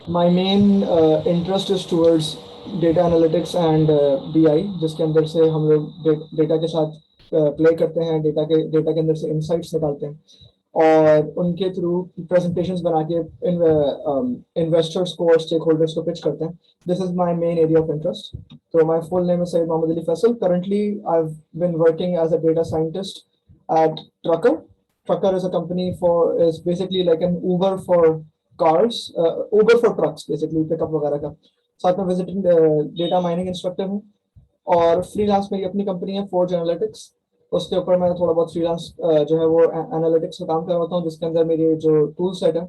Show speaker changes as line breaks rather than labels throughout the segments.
My main interest is towards data analytics and BI, जिसके अंदर से हम लोग डेटा के साथ प्ले करते हैं, डेटा के अंदर से इंसाइट्स निकालते हैं और उनके थ्रू प्रेजेंटेशंस बना के इन्वेस्टर्स को और स्टेक होल्डर्स को पिच करते हैं. This is my main area of interest. तो my full name is Syed Mohammad Ali Faisal. Currently I have been working as a data scientist at Trucker. Trucker is a company is basically like an Uber for cars, Uber for trucks basically, pickup वगैरह का. साथ में visiting data mining instructor हूँ और freelance मेरी अपनी company है forge analytics. उसके ऊपर मैं थोड़ा बहुत फ्रीलांस जो है वो एनालिटिक्स का काम करवाता हूँ, जिसके अंदर मेरे जो टूल सेट है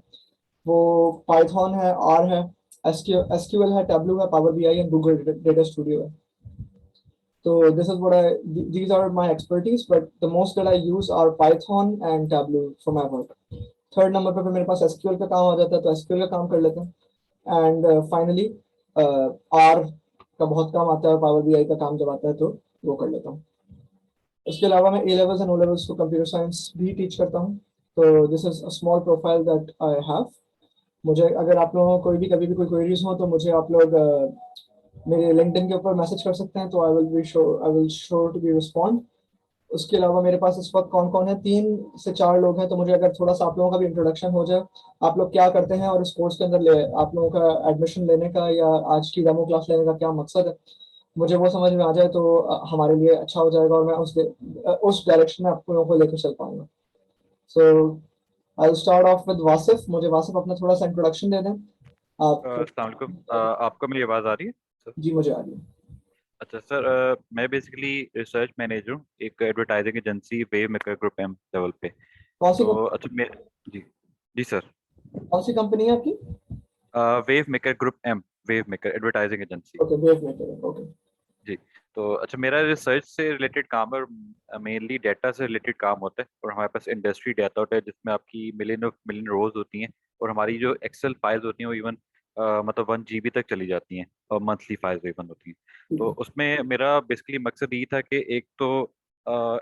वो पाइथन है, आर है, एसक्यूएल है, टैबलू है, power BI and Google data studio है. So this is these are my expertise, but the most that I use are Python and Tableau for my work. Third number पे फिर मेरे पास SQL का काम आ जाता है, तो एसक्यूएल का काम कर लेते हैं. एंड फाइनली आर का बहुत काम आता है, और पावर बीआई का काम जब आता है तो वो कर लेता हूँ. इसके अलावा मैं A levels and O levels को कंप्यूटर साइंस भी टीच करता हूँ. तो this is a small profile that I have. मुझे अगर आप लोगों को कोई भी कभी भी कोई क्वेरीज हो तो मुझे आप लोग मेरे लिंक्डइन के ऊपर मैसेज कर सकते हैं, तो I will sure to be respond. उसके अलावा मेरे पास इस वक्त कौन कौन है, 3 से 4 लोग हैं. तो मुझे अगर थोड़ा सा आप लोगों का भी इंट्रोडक्शन हो जाए, आप लोग क्या करते हैं और इस कोर्स के अंदर आप लोगों का एडमिशन लेने का या आज की डेमो क्लास लेने का क्या मकसद है, मुझे वो समझ में आ जाए तो हमारे लिए अच्छा हो जाएगा और मैं उस डायरेक्शन में आप लोगों को लेकर चल पाऊंगा. So I will start off with Wasif. मुझे वासिफ अपना थोड़ा सा इंट्रोडक्शन दे दें आप.
अस्सलाम वालेकुम। आपको मेरी आवाज़ आ रही है सर?
जी मुझे आ रही है.
अच्छा सर, मैं बेसिकली रिसर्च मैनेजर हूँ एक advertising agency wave maker group M level पे।
कौन सी
तो अच्छा मैं जी जी सर,
कौन सी कंपनी है आपकी?
Wave maker group M, wave maker advertising agency.
Okay, wave maker. Okay.
जी। तो अच्छा मेरा रिसर्च से रिलेटेड काम है और मेनली डाटा से रिलेटेड काम होता है, और हमारे पास इंडस्ट्री डाटा होता है जिसमें आपकी मिलियन रोज होती हैं, और हमारी जो एक्सेल फाइल्स होती हैं वो इवन मतलब 1 GB तक चली जाती हैं, और मंथली फाइल्स इवन होती हैं.
ठीक
तो
है.
उसमें मेरा बेसिकली मकसद ये था कि एक तो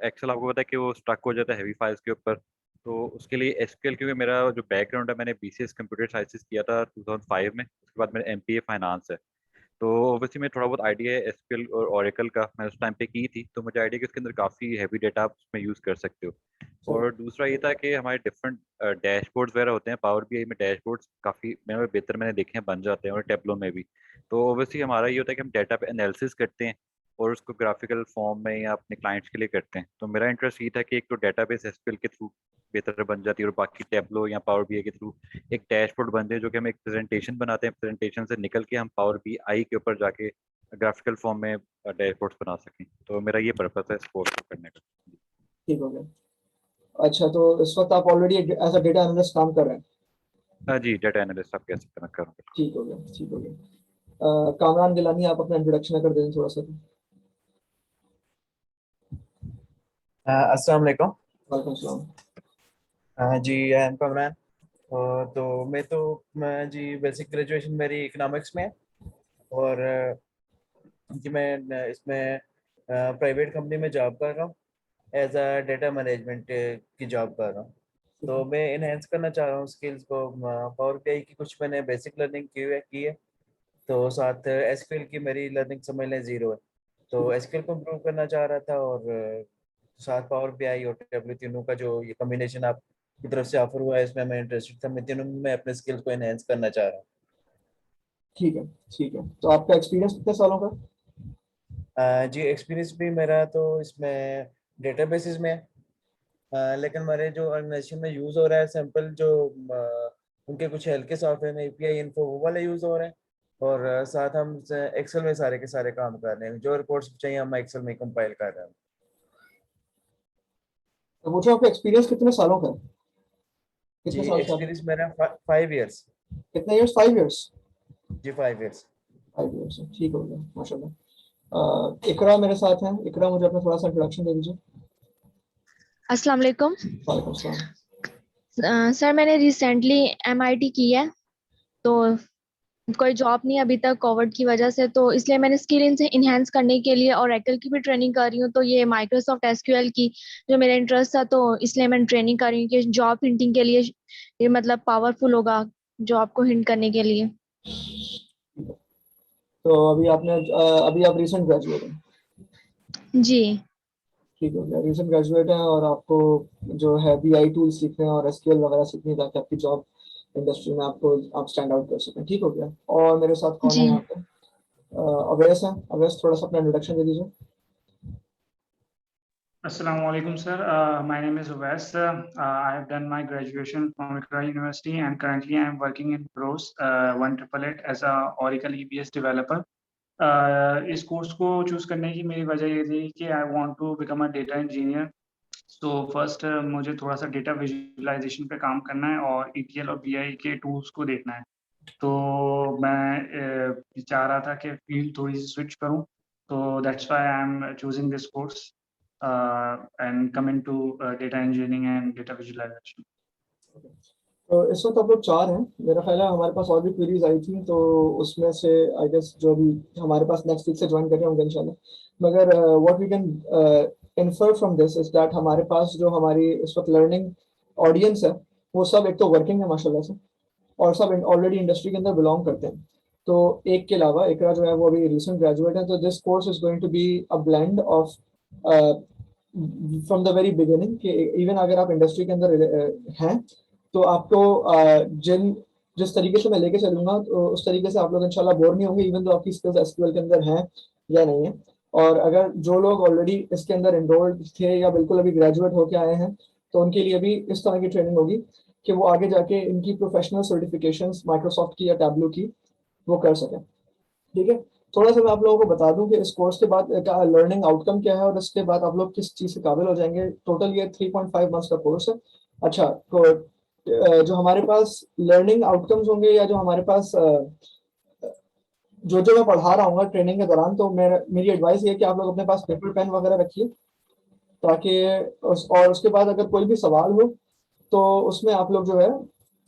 एक्सेल आपको पता है कि वो स्टक हो जाता है हैवी फाइल्स के ऊपर. तो उसके लिए एसक्यूएल, क्योंकि मेरा जो बैकग्राउंड है मैंने बीसीएस कंप्यूटर साइंसेस किया था 2005 में, उसके बाद मेरा एमपीए फाइनेंस है. तो ऑब्वियसली मैं थोड़ा बहुत आइडिया है एसक्यूएल और ओरेकल का, मैंने उस टाइम पे की थी, तो मुझे आइडिया कि उसके अंदर काफ़ी हैवी डेटा आप उसमें यूज़ कर सकते हो.
सही.
और दूसरा ये था कि हमारे डिफरेंट डैशबोर्ड्स वगैरह होते हैं, पावर बीआई में डैशबोर्ड्स काफ़ी मैंने बेहतर मैंने देखे हैं बन जाते हैं, और टेब्लो में भी. तो ऑब्वियसली हमारा ये होता है कि हम डेटा पे एनालिसिस करते हैं और उसको ग्राफिकल फॉर्म में या अपने क्लाइंट्स के लिए करते हैं. तो मेरा इंटरेस्ट ये था कि एक तो डेटाबेस एसक्यूएल के थ्रू बेहतर बन जाती है, और बाकी टेब्लो या पावर बीआई के थ्रू एक डैशबोर्ड बनते हैं, जो कि हम एक प्रेजेंटेशन बनाते हैं, प्रेजेंटेशन से निकल के हम पावर बीआई के ऊपर जाके ग्राफिकल फॉर्म में डैशबोर्ड्स बना सकें. तो मेरा ये पर्पस है इस कोर्स को करने का.
ठीक हो गया. अच्छा, तो इस वक्त आप already as a data analyst काम कर रहे हैं?
हाँ जी, डाटा एनालिस्ट आप कह सकते हैं, मैं करूँगा.
ठीक हो गया, ठीक हो गया. कामरान गिलानी, आप अपना इंट्रोडक्शन कर दें थोड़ा सा.
अस्सलाम वालेकुम।
वालेकुम सलाम.
जी, आई एम कमरान। तो मैं जी बेसिक ग्रेजुएशन मेरी इकोनॉमिक्स में है, और जी मैं इसमें प्राइवेट कंपनी में जॉब कर रहा हूँ, एज अ डेटा मैनेजमेंट की जॉब कर रहा हूँ. तो मैं इनहेंस करना चाह रहा हूँ स्किल्स को. पावर बीआई की कुछ मैंने बेसिक लर्निंग की है, तो साथ एसक्यूएल की मेरी लर्निंग समझ लें ज़ीरो है. तो एसक्यूएल को इम्प्रूव करना चाह रहा था, और साथ पावर बीआई और टेबलू तीनों का जो ये कॉम्बिनेशन आप की तरफ से ऑफर हुआ है, इसमें मैं इंटरेस्टेड था. मैं तीनों में अपने स्किल्स को एनहेंस करना चाह रहा
ठीक है, ठीक है. तो आपका एक्सपीरियंस कितने सालों का?
जी, एक्सपीरियंस भी मेरा तो इसमें डेटाबेसेस में है. लेकिन हमारे जो ऑर्गेनाइजेशन में यूज़ हो रहा है सैंपल जो उनके कुछ हल्के सॉफ्टवेयर में एपीआई इन्फो वो वाला यूज़ हो रहा है. और साथ हम एक्सेल में सारे के सारे काम कर रहे हैं, जो रिपोर्ट्स चाहिए हम एक्सेल में कंपाइल कर रहे हैं.
तो पूछो, आपका एक्सपीरियंस कितने सालों का है? कितने
जी,
साल से आप?
एक्सपीरियंस मेरा 5 इयर्स.
कितने इयर्स? 5 इयर्स.
जी, 5 इयर्स.
5 इयर्स. ठीक हो गया, माशाल्लाह. इकरा मेरे साथ हैं. इकरा, मुझे अपना थोड़ा सा इंट्रोडक्शन दे दीजिए.
अस्सलाम वालेकुम।
वालेकुम सलाम.
सर मैंने रिसेंटली एमआईटी की है, तो कोई जॉब नहीं अभी तक कोविड की वजह से, तो इसलिए मैंने स्किल इनसे इनहेंस करने के लिए ओरेकल की भी ट्रेनिंग कर रही हूँ. तो ये माइक्रोसॉफ्ट एसक्यूएल की जो मेरा इंटरेस्ट था, तो इसलिए मैंने ट्रेनिंग कर रही हूँ कि जॉब हिंटिंग के लिए ये मतलब पावरफुल होगा जॉब को हिंट करने के लिए.
तो अभी आप रिसेंट ग्रेजुएट हैं?
जी।
ठीक हो गया, रिसेंट ग्रेजुएट हैं और आपको जो है BI टूल्स सीखने हैं और SQL वगैरह सीखनी है ताकि आपकी जॉब इंडस्ट्री में आप स्टैंड आउट कर सकें। ठीक हो गया। और मेरे साथ कौन है
जी।
यहाँ पे? अवैस है। अवैस, थोड़ा सा अपना इंट्रोडक्शन दे दीजिए।
Assalamu alaikum, sir. My name is Uwais. I have done my graduation from Iqra University, and currently I am working in Pros 1888 as a Oracle EBS developer. इस कोर्स को चूज करने की मेरी वजह ये थी कि I want to become a data engineer. तो फर्स्ट मुझे थोड़ा सा डेटा विजुअलाइजेशन पे काम करना है और ETL और BI के टूल्स को देखना है। तो मैं चाह रहा था कि फील्ड थोड़ी सी स्विच करूं, तो that's why I am choosing this course and come into data engineering and data visualization.
तो इस वक्त आप लोग 4 हैं, मेरा ख्याल है। हमारे पास और भी क्वेरीज आई थी, तो उसमें से आई गेस जो भी हमारे पास नेक्स्ट वीक से ज्वाइन कर रहे होंगे इंशाल्लाह। मगर what we can infer from this is that हमारे पास जो हमारी इस वक्त लर्निंग ऑडियंस है वो सब एक तो वर्किंग है माशाल्लाह से, और सब ऑलरेडी इंडस्ट्री के अंदर बिलोंग करते हैं। तो एक के अलावा इकरा जो है वो अभी रिसेंट ग्रेजुएट है। तो this course is going to be a blend of from the very beginning कि इवन अगर आप इंडस्ट्री के अंदर हैं तो आपको जिस तरीके से मैं लेके चलूंगा तो उस तरीके से आप लोग इंशाल्लाह बोर नहीं होंगे, इवन तो आपकी स्किल्स SQL के अंदर हैं या नहीं है। और अगर जो लोग ऑलरेडी इसके अंदर एनरोल्ड थे या बिल्कुल अभी ग्रेजुएट होके आए हैं तो उनके लिए भी इस तरह की ट्रेनिंग होगी कि वो आगे जाके इनकी प्रोफेशनल सर्टिफिकेशंस माइक्रोसॉफ्ट की या टैब्लू की वो कर सकें। ठीक है। थोड़ा सा मैं आप लोगों को बता दूं कि इस कोर्स के बाद का लर्निंग आउटकम क्या है और इसके बाद आप लोग किस चीज़ से काबिल हो जाएंगे। टोटल ये 3.5 मंथ्स का कोर्स है। अच्छा, तो जो हमारे पास लर्निंग आउटकम्स होंगे या जो हमारे पास जो मैं पढ़ा रहा हूँ ट्रेनिंग के दौरान, तो मेरी एडवाइस ये है कि आप लोग अपने पास पेपर पेन वगैरह रखिए ताकि और उसके बाद अगर कोई भी सवाल हो तो उसमें आप लोग जो है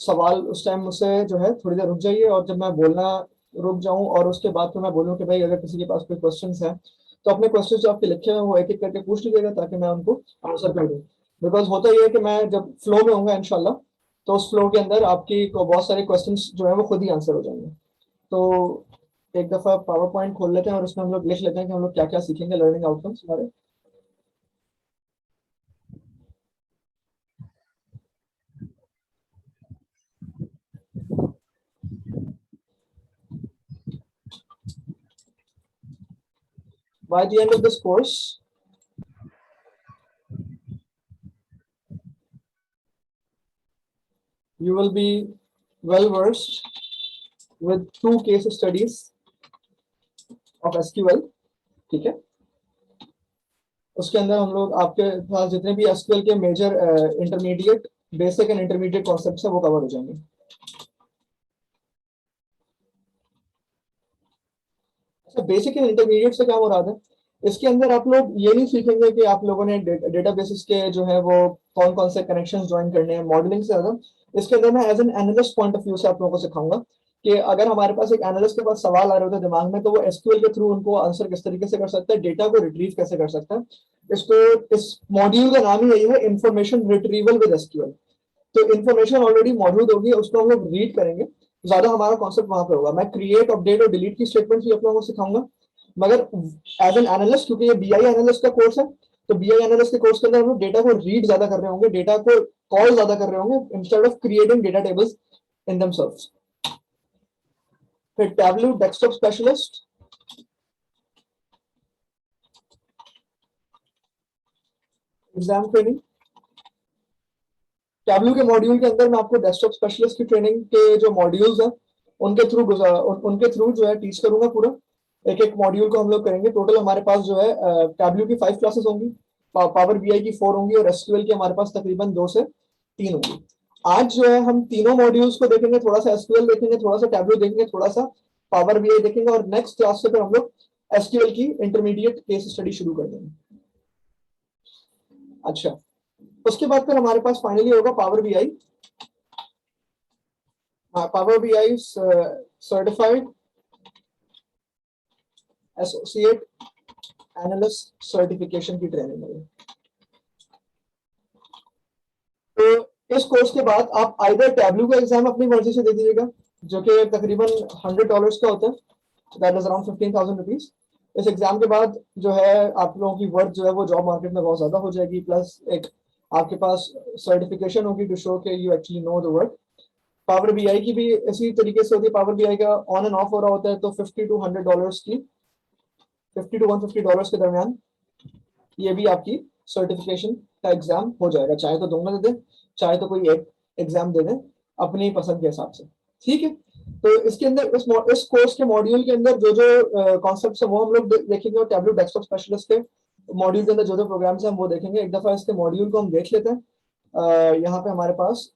सवाल उस टाइम मुझसे जो है थोड़ी देर रुक जाइए, और जब मैं बोलना रुक जाऊं और उसके बाद फिर मैं बोलूं कि भाई अगर किसी के पास कोई क्वेश्चंस हैं तो अपने क्वेश्चंस जो आपके लिखे हैं वो एक एक करके पूछ लीजिएगा ताकि मैं उनको आंसर कर दूं। बिकॉज होता ये है कि मैं जब फ्लो में होऊंगा इंशाल्लाह तो उस फ्लो के अंदर आपकी बहुत सारे क्वेश्चंस जो है वो खुद ही आंसर हो जाएंगे। तो एक दफा पावर पॉइंट खोल लेते हैं और उसमें हम लोग लिख लेते हैं कि हम लोग क्या क्या सीखेंगे लर्निंग आउटकम्स हमारे। By the end of this course, you will be well versed with 2 case studies of SQL। ठीक है। उसके अंदर हम लोग आपके पास जितने भी SQL के major intermediate basic and intermediate concepts हैं वो कवर हो जाएंगे। अच्छा, बेसिक एंड इंटरमीडिएट से क्या मुराद है? इसके अंदर आप लोग ये नहीं सीखेंगे कि आप लोगों ने डेटाबेसेस के जो है वो कौन कौन से कनेक्शंस ज्वाइन करने हैं, मॉडलिंग से ज्यादा इसके अंदर मैं as an analyst point of view से आप लोगों को सिखाऊंगा कि अगर हमारे पास एक एनालिस्ट के पास सवाल आ रहे होते हैं दिमाग में तो वो SQL के थ्रू उनको आंसर किस तरीके से कर सकता है, डेटा को रिट्रीव कैसे कर सकता है। इस मॉड्यूल का नाम ही यही है, इंफॉर्मेशन रिट्रीवल विद SQL। तो इन्फॉर्मेशन ऑलरेडी मौजूद होगी, उसको हम लोग रीड करेंगे, ज्यादा हमारा कॉन्सेप्ट वहां पे होगा। मैं क्रिएट, अपडेट और डिलीट की स्टेटमेंट भी आप लोगों को सिखाऊंगा, मगर एज एन एनालिस्ट, क्योंकि ये BI एनालिस्ट का कोर्स है, तो BI एनालिस्ट के कोर्स के अंदर हम लोग डेटा को रीड ज्यादा कर रहे होंगे, डेटा को कॉल ज्यादा कर रहे होंगे instead of creating data tables in themselves. फिर Tableau desktop specialist, exam training. Tableau के मॉड्यूल के अंदर मैं आपको डेस्कटॉप स्पेशलिस्ट की ट्रेनिंग के जो मॉड्यूल्स हैं उनके थ्रू जो है टीच करूंगा पूरा। एक एक मॉड्यूल को हम लोग करेंगे। टोटल हमारे पास जो है टैबलू की 5 क्लासेस होंगी, पावर BI की 4 होंगी और SQL की हमारे पास तकरीबन 2 से 3 होंगी। आज जो है हम तीनों मॉड्यूल्स को देखेंगे, थोड़ा सा SQL देखेंगे, थोड़ा सा टैबलू देखेंगे, थोड़ा सा पावर BI देखेंगे, और नेक्स्ट क्लास से फिर हम लोग SQL की इंटरमीडिएट केस स्टडी शुरू कर देंगे। अच्छा, उसके बाद फिर हमारे पास फाइनली होगा power BI certified associate analyst certification की ट्रेनिंग है। तो इस कोर्स के बाद आप आइदर टैबलू का एग्जाम अपनी मर्जी से दे दीजिएगा जो कि तकरीबन $100 का होता है, दैट इज अराउंड 15,000 रुपीज। इस एग्जाम के बाद जो है आप लोगों की वर्थ जो है वो जॉब मार्केट में बहुत ज्यादा हो जाएगी, प्लस एक आपके पास सर्टिफिकेशन होगी टू शो के you actually know the work. Power BI की भी इसी तरीके से होती है, पावर बीआई का ऑन एंड ऑफ हो रहा होता है, तो $50 to $100 की, $50 to $150 के दरमियान ये भी आपकी सर्टिफिकेशन का एग्जाम हो जाएगा। चाहे तो दोनों दे दें, चाहे तो कोई एक एग्जाम दे दें अपनी पसंद के हिसाब से, ठीक है। तो इसके अंदर इस कोर्स के मॉड्यूल के अंदर जो जो कॉन्सेप्ट्स है वो हम लोग देखेंगे, और टैबलू डेस्कटॉप स्पेशलिस्ट के मॉड्यूल के अंदर जो जो प्रोग्राम्स हैं हम वो देखेंगे। एक दफा इसके मॉड्यूल को हम देख लेते हैं। यहाँ पे हमारे पास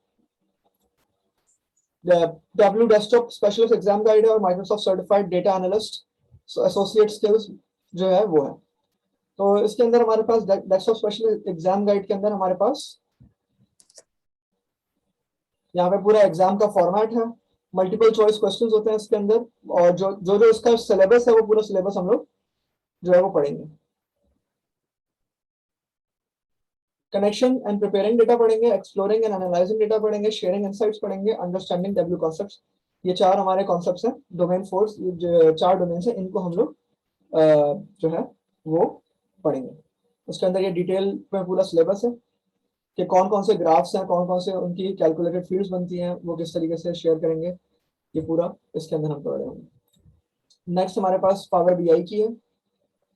Tableau desktop specialist exam guide है और Microsoft certified data analyst associate skills जो है वो है। तो इसके अंदर हमारे पास डेस्कटॉप स्पेशलिस्ट एग्जाम गाइड के अंदर हमारे पास यहाँ पे पूरा एग्जाम का फॉर्मेट है, मल्टीपल चॉइस क्वेश्चंस होते हैं इसके अंदर, और जो जो जो इसका सिलेबस है वो पूरा सिलेबस हम लोग जो है वो पढ़ेंगे। कनेक्शन एंड प्रिपेयरिंग डेटा पढ़ेंगे, एक्सप्लोरिंग एंड एनालाइजिंग डेटा पढ़ेंगे, शेयरिंग इनसाइट्स पढ़ेंगे, अंडरस्टैंडिंग टैबलू कॉन्सेप्ट्स। ये चार हमारे कॉन्सेप्ट्स हैं, डोमेन फोर्स, ये चार डोमेन्स हैं, इनको हम लोग जो है वो पढ़ेंगे। उसके अंदर ये डिटेल में पूरा सिलेबस है कि कौन कौन से ग्राफ्स हैं, कौन कौन से उनकी कैलकुलेटेड फील्ड्स बनती हैं, वो किस तरीके से शेयर करेंगे, ये पूरा इसके अंदर हम पढ़ रहे होंगे। नेक्स्ट हमारे पास पावर बीआई की है।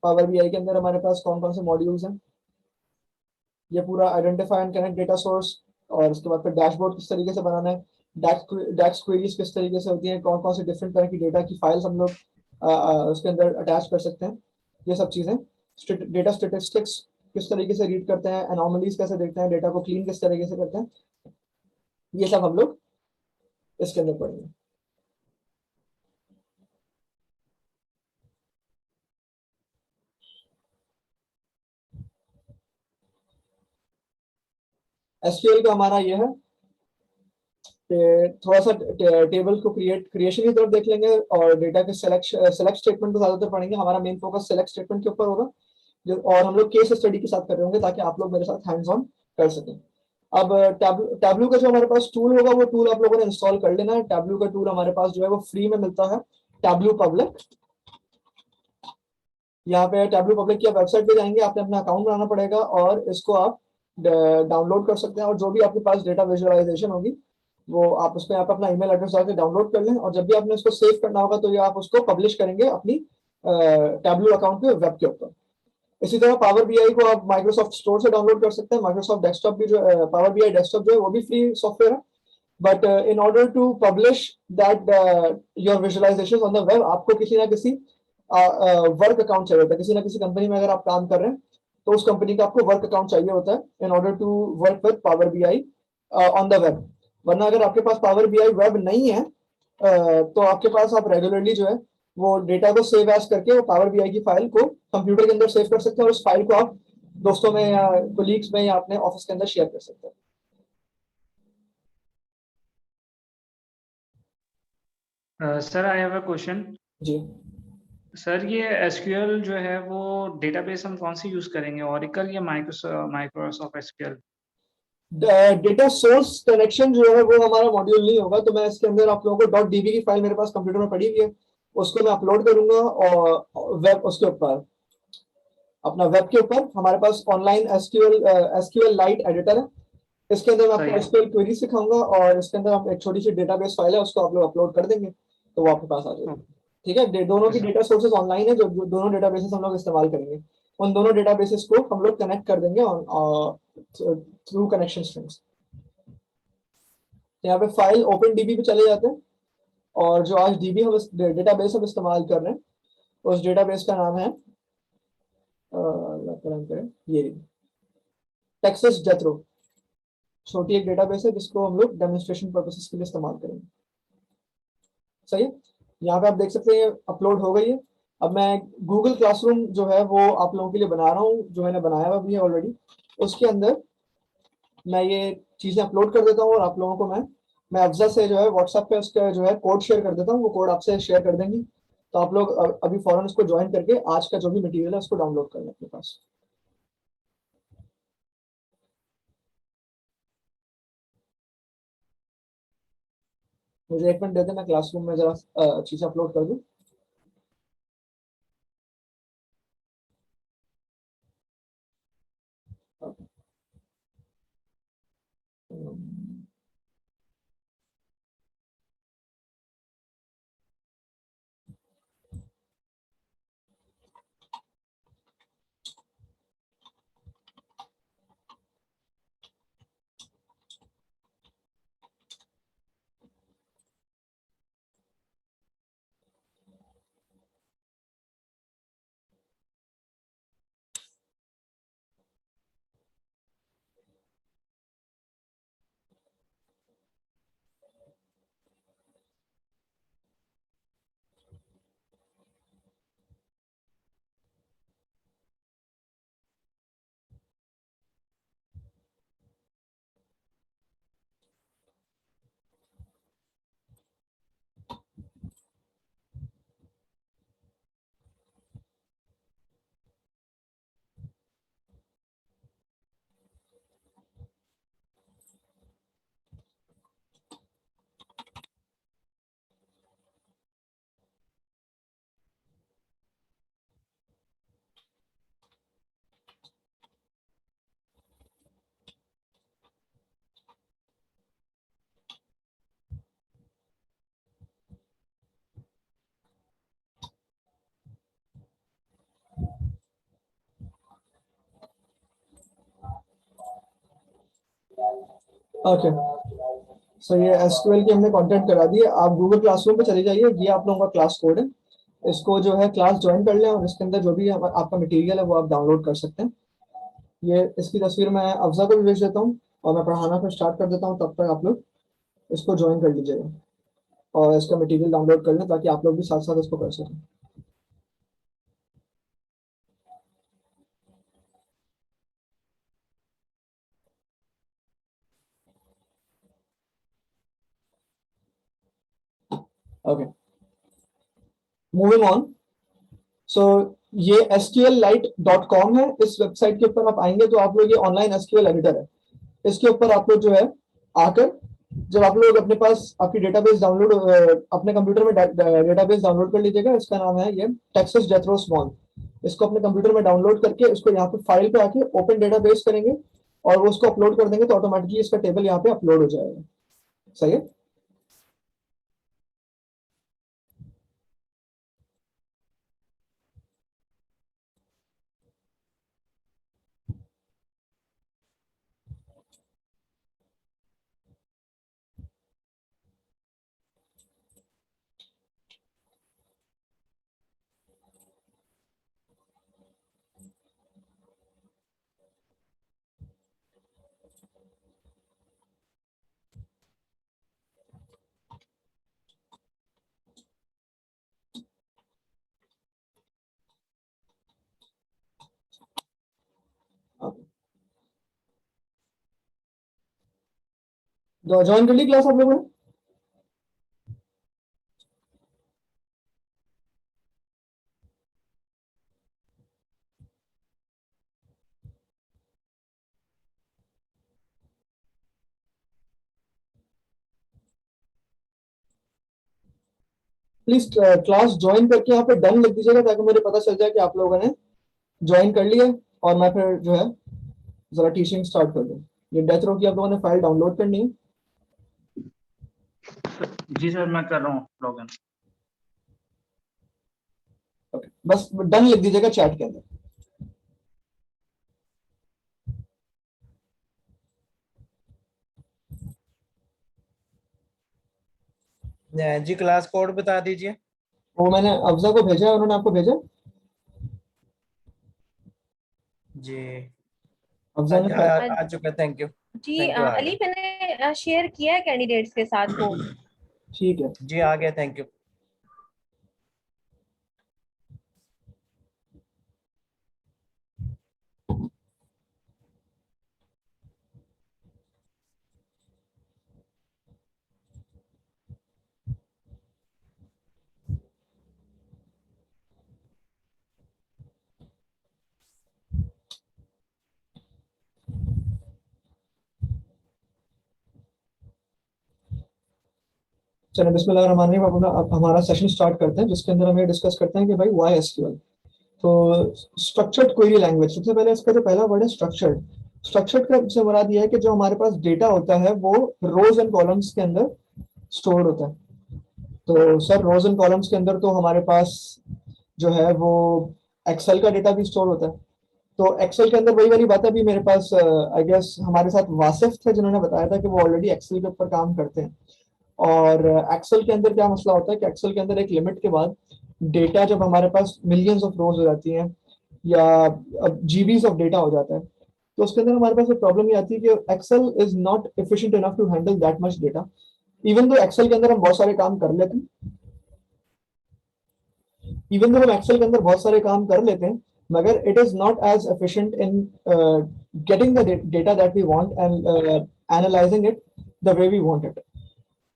पावर बीआई के अंदर हमारे पास कौन कौन से मॉड्यूल्स हैं, ये पूरा identify and connect data source, और उसके बाद फिर डैशबोर्ड किस तरीके से बनाना है, डैक्स क्वेरीज किस तरीके से होती हैं, कौन कौन से डिफरेंट तरह की डेटा की फाइल्स हम लोग उसके अंदर अटैच कर सकते हैं, ये सब चीजें। डेटा स्टेटिस्टिक्स किस तरीके से रीड करते हैं, एनोमलीज कैसे देखते हैं, डेटा को क्लीन किस तरीके से करते हैं, ये सब हम लोग इसके अंदर पढ़ेंगे। एसक्यूएल का हमारा ये है कि थोड़ा सा टेबल को क्रिएशन की तरफ देख लेंगे, और डेटा के सेलेक्ट स्टेटमेंट को ज्यादातर पढ़ेंगे। हमारा मेन फोकस सेलेक्ट स्टेटमेंट के ऊपर होगा, और हम लोग केस स्टडी के साथ कर रहे होंगे ताकि आप लोग मेरे साथ हैंड्स ऑन कर सकें। अब टैबलू का जो हमारे पास टूल होगा वो टूल आप लोगों ने इंस्टॉल कर लेना है। टैबलू का टूल हमारे पास जो है वो फ्री में मिलता है, टैबलू पब्लिक। यहाँ पे टैबलू पब्लिक की आप वेबसाइट पे जाएंगे, आपने अपना अकाउंट बनाना पड़ेगा और इसको आप डाउनलोड कर सकते हैं, और जो भी आपके पास डेटा विजुअलाइजेशन होगी वो आप उसमें आप अपना ईमेल एड्रेस डाल के डाउनलोड कर लें, और जब भी आपने उसको सेव करना होगा तो ये आप उसको पब्लिश करेंगे अपनी टैबलू अकाउंट के वेब के ऊपर। इसी तरह पावर बीआई को आप माइक्रोसॉफ्ट स्टोर से डाउनलोड कर सकते हैं। माइक्रोसॉफ्ट डेस्कटॉप भी जो पावर बीआई डेस्कटॉप जो है वो भी फ्री सॉफ्टवेयर है, but in order to publish that your visualization on the web, आपको किसी ना किसी वर्क अकाउंट चाहिए होता है। किसी ना किसी कंपनी में अगर आप काम कर रहे हैं तो उस कंपनी का आपको वर्क अकाउंट चाहिए होता है in order to work with Power BI on the web. वरना अगर आपके पास पावर बीआई वेब नहीं है तो आपके पास आप रेगुलरली जो है वो डेटा को सेव एज करके वो पावर बीआई की फाइल को कंप्यूटर के अंदर सेव कर सकते हैं, और उस फाइल को आप दोस्तों में या कोलीग्स में या अपने ऑफिस के अंदर शेयर कर सकते हैं।
Sir I have a question.
जी
सर ये एसक्यूएल जो है वो डेटाबेस हम कौन सी यूज करेंगे, ओरेकल या Microsoft SQL?
Data source connection जो है वो हमारा मॉड्यूल नहीं होगा, तो मैं इसके अंदर आप लोगों को .db की फाइल मेरे पास कंप्यूटर में पड़ी हुई है, उसको मैं अपलोड करूंगा, और वेब उसके ऊपर अपना वेब के ऊपर हमारे पास ऑनलाइन एसक्यूएल लाइट एडिटर है। इसके अंदर मैं
सही
आपको
है।
एसक्यूएल क्वेरी सिखाऊंगा, और इसके अंदर हम एक छोटी सी डेटाबेस फाइल है उसको आप लोग अपलोड कर देंगे तो वो आपके पास आ जाएगी। ठीक है, दोनों की
सर
डेटा सोर्सेज ऑनलाइन है, जो दोनों डेटाबेसेस हम लोग इस्तेमाल करेंगे, उन दोनों डेटाबेसेस को हम लोग कनेक्ट कर देंगे थ्रू कनेक्शन स्ट्रिंग्स। यहाँ पे फाइल ओपन डीबी पे चले जाते हैं, और जो आज डीबी हम डेटाबेस हम इस्तेमाल कर रहे हैं उस डेटाबेस का नाम है ये टेक्सास जेथरो। छोटी एक डेटाबेस है जिसको हम लोग डेमोन्स्ट्रेशन पर्पसेस के लिए इस्तेमाल करेंगे। सही है, यहाँ पे आप देख सकते हैं अपलोड हो गई है। अब मैं गूगल क्लासरूम जो है वो आप लोगों के लिए बना रहा हूँ, जो मैंने बनाया हुआ भी है ऑलरेडी। उसके अंदर मैं ये चीजें अपलोड कर देता हूँ, और आप लोगों को मैं अफजा से जो है व्हाट्सएप पे उसका जो है कोड शेयर कर देता हूँ, वो कोड आपसे शेयर कर देंगी, तो आप लोग अभी फौरन उसको ज्वाइन करके आज का जो भी मटेरियल है उसको डाउनलोड कर लें अपने पास। मुझे 1 मिनट दे दें, मैं क्लासरूम में जरा चीजें अपलोड कर दूं। ओके, सो ये एसक्यूएल की हमने कंटेंट करा दी है। आप गूगल क्लासरूम पे चले जाइए, ये आप लोगों का क्लास कोड है। इसको जो है क्लास ज्वाइन कर लें और इसके अंदर जो भी आपका मटेरियल है वो आप डाउनलोड कर सकते हैं। ये इसकी तस्वीर मैं अफजा को भी भेज देता हूँ और मैं पढ़ाना फिर स्टार्ट कर देता हूँ, तब तक आप लोग इसको ज्वाइन कर लीजिएगा और इसका मटेरियल डाउनलोड कर लें ताकि आप लोग भी साथ साथ इसको कर सकें। Okay, moving on. सो ये SQLite.com है। इस वेबसाइट के ऊपर आप आएंगे तो आप लोग, ये ऑनलाइन SQL एडिटर है, इसके ऊपर आप लोग जो है आकर, जब आप लोग अपने पास आपकी डेटाबेस डाउनलोड, अपने कंप्यूटर में डेटाबेस डाउनलोड कर लीजिएगा। इसका नाम है ये टेक्सास जेथरो स्मॉल। इसको अपने कंप्यूटर में डाउनलोड करके इसको यहाँ पे फाइल पे आके ओपन डेटाबेस करेंगे और वो उसको अपलोड कर देंगे तो ऑटोमेटिकली इसका टेबल यहाँ पे अपलोड हो जाएगा। सही है। ज्वाइन कर ली क्लास आप लोगों ने? प्लीज क्लास ज्वाइन करके यहाँ पे डन लिख दीजिएगा ताकि मुझे पता चल जाए कि आप लोगों ने ज्वाइन कर लिया और मैं फिर जो है जरा टीचिंग स्टार्ट कर दूं। ये डेथ रो की आप लोगों ने फाइल डाउनलोड करनी है।
जी सर, मैं कर रहा हूँ लॉगिन।
ओके, बस डन लिख दीजिएगा चैट के अंदर।
जी क्लास कोड बता दीजिए।
वो मैंने अफजा को भेजा है, उन्होंने आपको भेजा?
जी
अफजा ने
आ चुका, थैंक यू।
जी
थैंक यू, आ
अली,
गया।
मैंने शेयर किया है कैंडिडेट्स के साथ कोड।
ठीक है।
जी आ गया, थैंक यू।
चलो बिस्मिल्लाहिर्रहमानिर्रहीम, अब हमारा सेशन स्टार्ट करते हैं जिसके अंदर हम ये डिस्कस करते हैं कि भाई व्हाई एसक्यूएल। तो स्ट्रक्चर्ड क्वेरी लैंग्वेज, सबसे पहले इसका जो पहला वर्ड है स्ट्रक्चर्ड। स्ट्रक्चर्ड का से मुराद ये है कि जो हमारे पास डेटा होता है वो रोज एंड कॉलम्स के अंदर स्टोर होता है। तो सर रोज एंड कॉलम्स के अंदर तो हमारे पास जो है वो एक्सेल का डेटा भी स्टोर होता है। तो एक्सेल के अंदर वही वाली बात है, अभी मेरे पास आई गेस हमारे साथ वासिफ थे जिन्होंने बताया था कि वो ऑलरेडी एक्सेल के ऊपर काम करते हैं। और एक्सेल के अंदर क्या मसला होता है कि एक्सेल के अंदर एक लिमिट के बाद डेटा जब हमारे पास मिलियंस ऑफ रोज हो जाती हैं या जीबीज ऑफ डेटा हो जाता है तो उसके अंदर हमारे पास एक प्रॉब्लम ये आती है कि Excel is not efficient enough to handle that much data. Even तो एक्सेल के अंदर हम बहुत सारे काम कर लेते हैं, इवन तो हम एक्सेल के अंदर बहुत सारे काम कर लेते हैं, मगर it is not as efficient in getting the data that we want and analysing it the way we want it.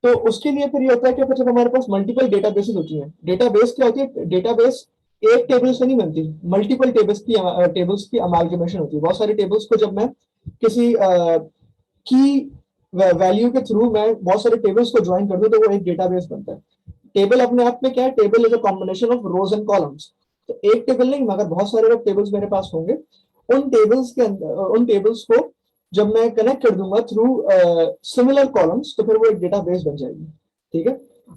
तो उसके लिए फिर ये होता है कि जब हमारे पास मल्टीपल डेटाबेसेस होती हैं, डेटाबेस क्या होती है, डेटाबेस एक टेबल से नहीं बनती, मल्टीपल टेबल्स की अमालगमेशन होती है। बहुत सारे टेबल्स को जब मैं किसी की वैल्यू के थ्रू मैं बहुत सारे टेबल्स को ज्वाइन कर दूं तो वो एक डेटाबेस बनता है। टेबल अपने आप में क्या है, table is a combination of rows and columns. तो एक टेबल नहीं मगर बहुत सारे टेबल्स मेरे पास होंगे, उन टेबल्स के अंदर उन टेबल्स को जब मैं कनेक्ट कर दूंगा थ्रू सिमिलर कॉलम्स तो फिर वो एक डेटाबेस बन जाएगी। ठीक है।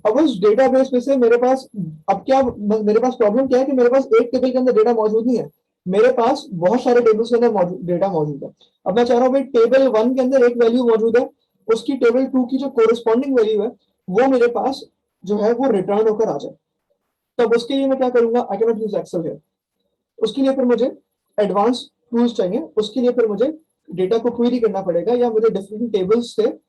अब उस डेटाबेस में से मेरे पास अब क्या, मेरे पास प्रॉब्लम क्या है कि मेरे पास एक टेबल के अंदर डेटा मौजूद नहीं है, मेरे पास बहुत सारे टेबल्स के अंदर डेटा मौजूद है। अब मैं चाह रहा हूँ भाई टेबल 1 के अंदर एक वैल्यू मौजूद है, उसकी टेबल 2 की जो कोरिस्पॉन्डिंग वैल्यू है वो मेरे पास जो है वो रिटर्न होकर आ जाए। तब उसके लिए मैं क्या करूंगा, I can not use Excel है, उसके लिए फिर मुझे एडवांस टूल्स चाहिए, उसके लिए फिर मुझे डेटा को क्वेरी करना पड़ेगा या मुझे डिफरेंट टेबल्स से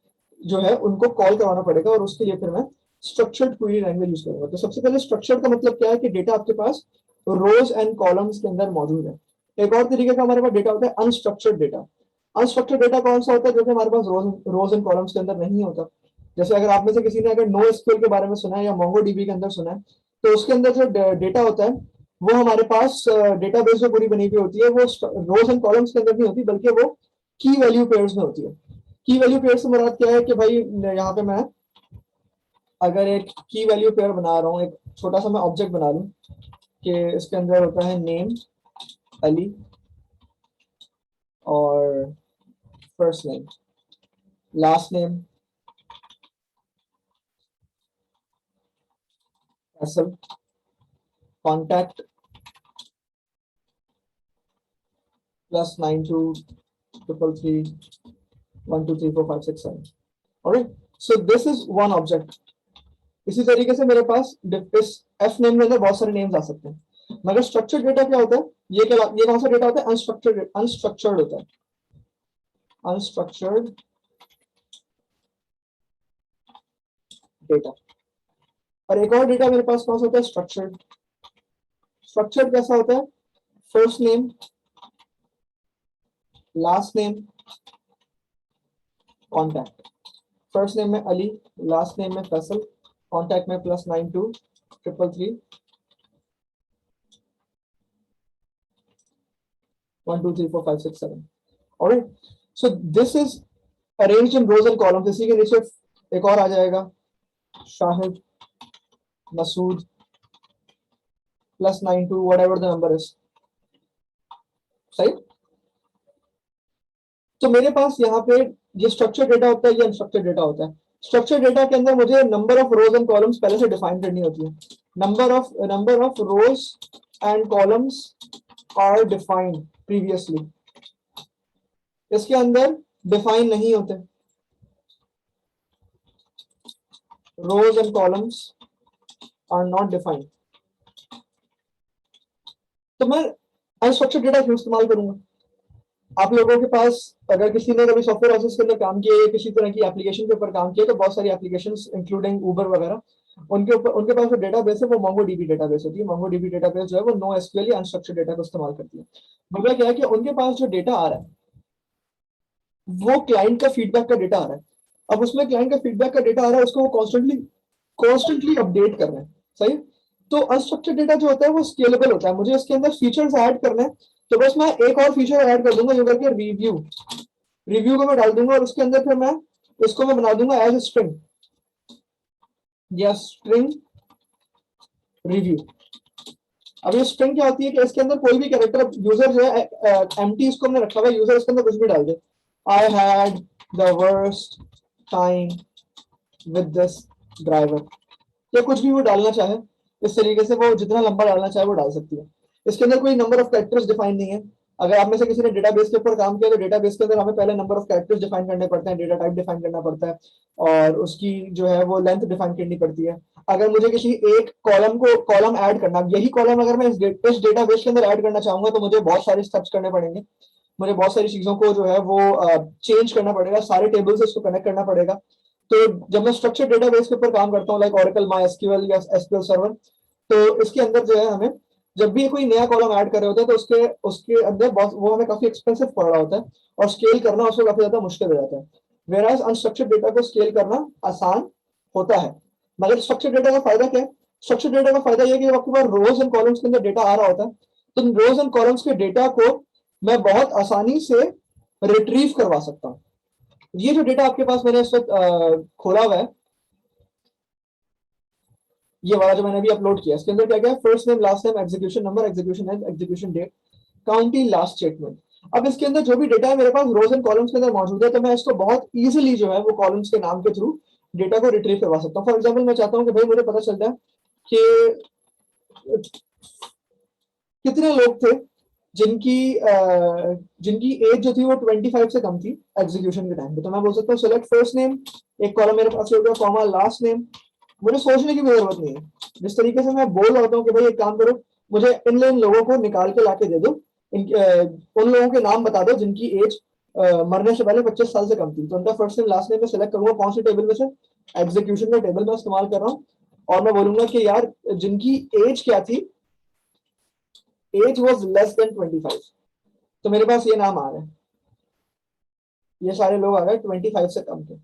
जो है उनको कॉल करवाना पड़ेगा, और उसके लिए फिर मैं स्ट्रक्चर्ड क्वेरी लैंग्वेज यूज करूंगा। तो सबसे पहले स्ट्रक्चर्ड का मतलब क्या है कि डेटा आपके पास रोज एंड कॉलम्स के अंदर मौजूद है। एक और तरीके का हमारे पास डेटा होता है अनस्ट्रक्चर्ड डेटा। अनस्ट्रक्चर्ड डेटा कौन सा होता है, जो कि हमारे पास रोज एंड कॉलम्स के अंदर नहीं होता। जैसे अगर आप में से किसी ने अगर नो एसक्यूएल के बारे में सुना है या मोंगोडीबी के अंदर सुना है, तो उसके अंदर जो डेटा होता है वो हमारे पास डेटाबेस जो पूरी बनी हुई होती है वो रोज एंड कॉलम्स के अंदर नहीं होती, बल्कि वो की वैल्यू पेयर्स में होती है। की वैल्यू पेयर से मुराद क्या है कि भाई यहाँ पे मैं अगर एक की वैल्यू पेयर बना रहा हूँ, एक छोटा सा मैं ऑब्जेक्ट बना लूँ कि इसके अंदर होता है नेम अली और first name, last name Faisal, contact +923331234567। Alright, so this is one object. इसी तरीके से मेरे पास इस एफ नेम के अंदर बहुत सारे नेम्स आ सकते हैं। मगर स्ट्रक्चर्ड डेटा क्या होता है, ये कौन सा डेटा होता है, अनस्ट्रक्चर्ड होता है, अनस्ट्रक्चर्ड डेटा। और एक और डेटा मेरे पास कौन सा होता है, स्ट्रक्चर्ड। स्ट्रक्चर्ड कैसा होता है, first name, last name, contact. First name में अली, लास्ट नेम में फैसल, कॉन्टैक्ट में +923331234567। Alright, so this is arranged in rows and columns. इसी के नीचे एक और आ जाएगा Shahid, Masood, +92 whatever the number is, सही। तो मेरे पास यहाँ पे ये स्ट्रक्चर डेटा होता है, ये अनस्ट्रक्चर्ड डेटा होता है। स्ट्रक्चर डेटा के अंदर मुझे number of rows and columns पहले से डिफाइन करनी होती है। Number of rows and columns are defined previously, इसके अंदर डिफाइन नहीं होते। Rows and columns are not defined. तो मैं अनस्ट्रक्चर्ड डेटा क्यों इस्तेमाल करूंगा। आप लोगों के पास अगर किसी ने कभी सॉफ्टवेयर हाउसेस के अंदर काम किया या किसी तरह की एप्लीकेशन के ऊपर काम किया, तो बहुत सारी एप्लीकेशंस इंक्लूडिंग उबर वगैरह, उनके पास जो डेटाबेस है वो मोंगोडीबी डेटाबेस होती है। मोंगोडीबी डेटाबेस जो है वो नो एसक्यूएल या अनस्ट्रक्चर्ड डेटा को इस्तेमाल करती है। मतलब क्या है कि उनके पास जो डेटा आ रहा है वो क्लाइंट का फीडबैक का डेटा आ रहा है। अब उसमें क्लाइंट का फीडबैक का डेटा आ रहा है, उसको वो कॉन्स्टेंटली अपडेट कर रहे हैं, सही। तो अनस्ट्रक्चर्ड डेटा जो होता है वो स्केलेबल होता है। मुझे इसके अंदर फीचर्स ऐड करने हैं, तो बस मैं एक और फीचर ऐड कर दूंगा, जो करके रिव्यू को मैं डाल दूंगा, और उसके अंदर फिर मैं इसको मैं बना दूंगा एज स्ट्रिंग या स्ट्रिंग रिव्यू। अब ये स्ट्रिंग क्या होती है कि इसके अंदर कोई भी कैरेक्टर, यूजर जो है एम्प्टी इसको हमने रखा हुआ है, यूजर इसके अंदर कुछ भी डाल दे, I had the worst time with this driver, या कुछ भी वो डालना चाहे, इस तरीके से वो जितना लंबा डालना चाहे वो डाल सकती है। इसके अंदर कोई नंबर ऑफ कैरेक्टर्स डिफाइन नहीं है। अगर आप में से किसी ने डेटाबेस के ऊपर काम किया, तो डेटाबेस के अंदर हमें पहले नंबर ऑफ कैरेक्टर्स डिफाइन करने पड़ते हैं, डेटा टाइप डिफाइन करना पड़ता है, और उसकी जो है वो लेंथ डिफाइन करनी पड़ती है। अगर मुझे किसी एक कॉलम ऐड करना, यही कॉलम अगर मैं इस डेटाबेस के अंदर ऐड करना चाहूंगा, तो मुझे बहुत सारे स्टेप्स करने पड़ेंगे। मुझे बहुत सारी चीजों को जो है वो चेंज करना पड़ेगा, सारे टेबल से इसको कनेक्ट करना पड़ेगा। तो जब मैं स्ट्रक्चर्ड डेटाबेस के ऊपर काम करता हूँ, लाइक ओरेकल, मायएसक्यूएल या एसक्यूएल सर्वर, तो इसके अंदर जो है हमें जब भी कोई नया कॉलम ऐड कर रहे होते हैं, तो उसके अंदर वो हमें काफी एक्सपेंसिव पड़ रहा होता है, और स्केल करना उसको काफी ज्यादा मुश्किल हो जाता है। वेराज अनस्ट्रक्चर्ड डेटा को स्केल करना आसान होता है। मगर स्ट्रक्चर्ड डेटा का फायदा क्या है, स्ट्रक्चर्ड डेटा का फायदा यह कि जब आपके पास रोज एंड कॉलम्स के अंदर डेटा आ रहा होता है, तो रोज एंड कॉलम्स के डेटा को मैं बहुत आसानी से रिट्रीव करवा सकता हूँ। ये जो डेटा आपके पास मैंने इस वक्त खोला हुआ है, ये वाला जो मैंने अभी अपलोड किया, इसके अंदर क्या क्या है, first name, last name, execution number, execution and execution date, county, last statement. अब इसके अंदर जो भी डेटा है मेरे पास रोज एंड कॉलम्स के अंदर मौजूद है, तो मैं इसको बहुत इजीली जो है वो कॉलम्स के नाम के थ्रू डेटा को रिट्रीव करवा सकता हूँ। फॉर एग्जाम्पल, मैं चाहता हूँ कि भाई मुझे पता चल जाए कि कितने लोग थे जिनकी एज जो थी वो 25 से कम थी एग्जीक्यूशन के टाइम पे। तो मैं बोल सकता हूँ सेलेक्ट फर्स्ट नेम, एक कॉलम मेरे पास हो गया, कॉमा लास्ट नेम। मुझे सोचने की भी जरूरत नहीं है, जिस तरीके से मैं बोल रहा हूँ कि भाई एक काम करो, मुझे इन लोगों को निकाल के लाके दे दो, उन लोगों के नाम बता दो जिनकी एज मरने से पहले 25 साल से कम थी। तो उनका फर्स्ट नेम लास्ट नेम में सेलेक्ट करूंगा, कौन सी टेबल में से, एग्जीक्यूशन का टेबल में इस्तेमाल कर रहा हूँ, और मैं बोलूंगा कि यार जिनकी एज क्या थी, एज वॉज लेस देन 25। तो मेरे पास ये नाम आ रहे हैं, ये सारे लोग आ गए 25 से कम थे।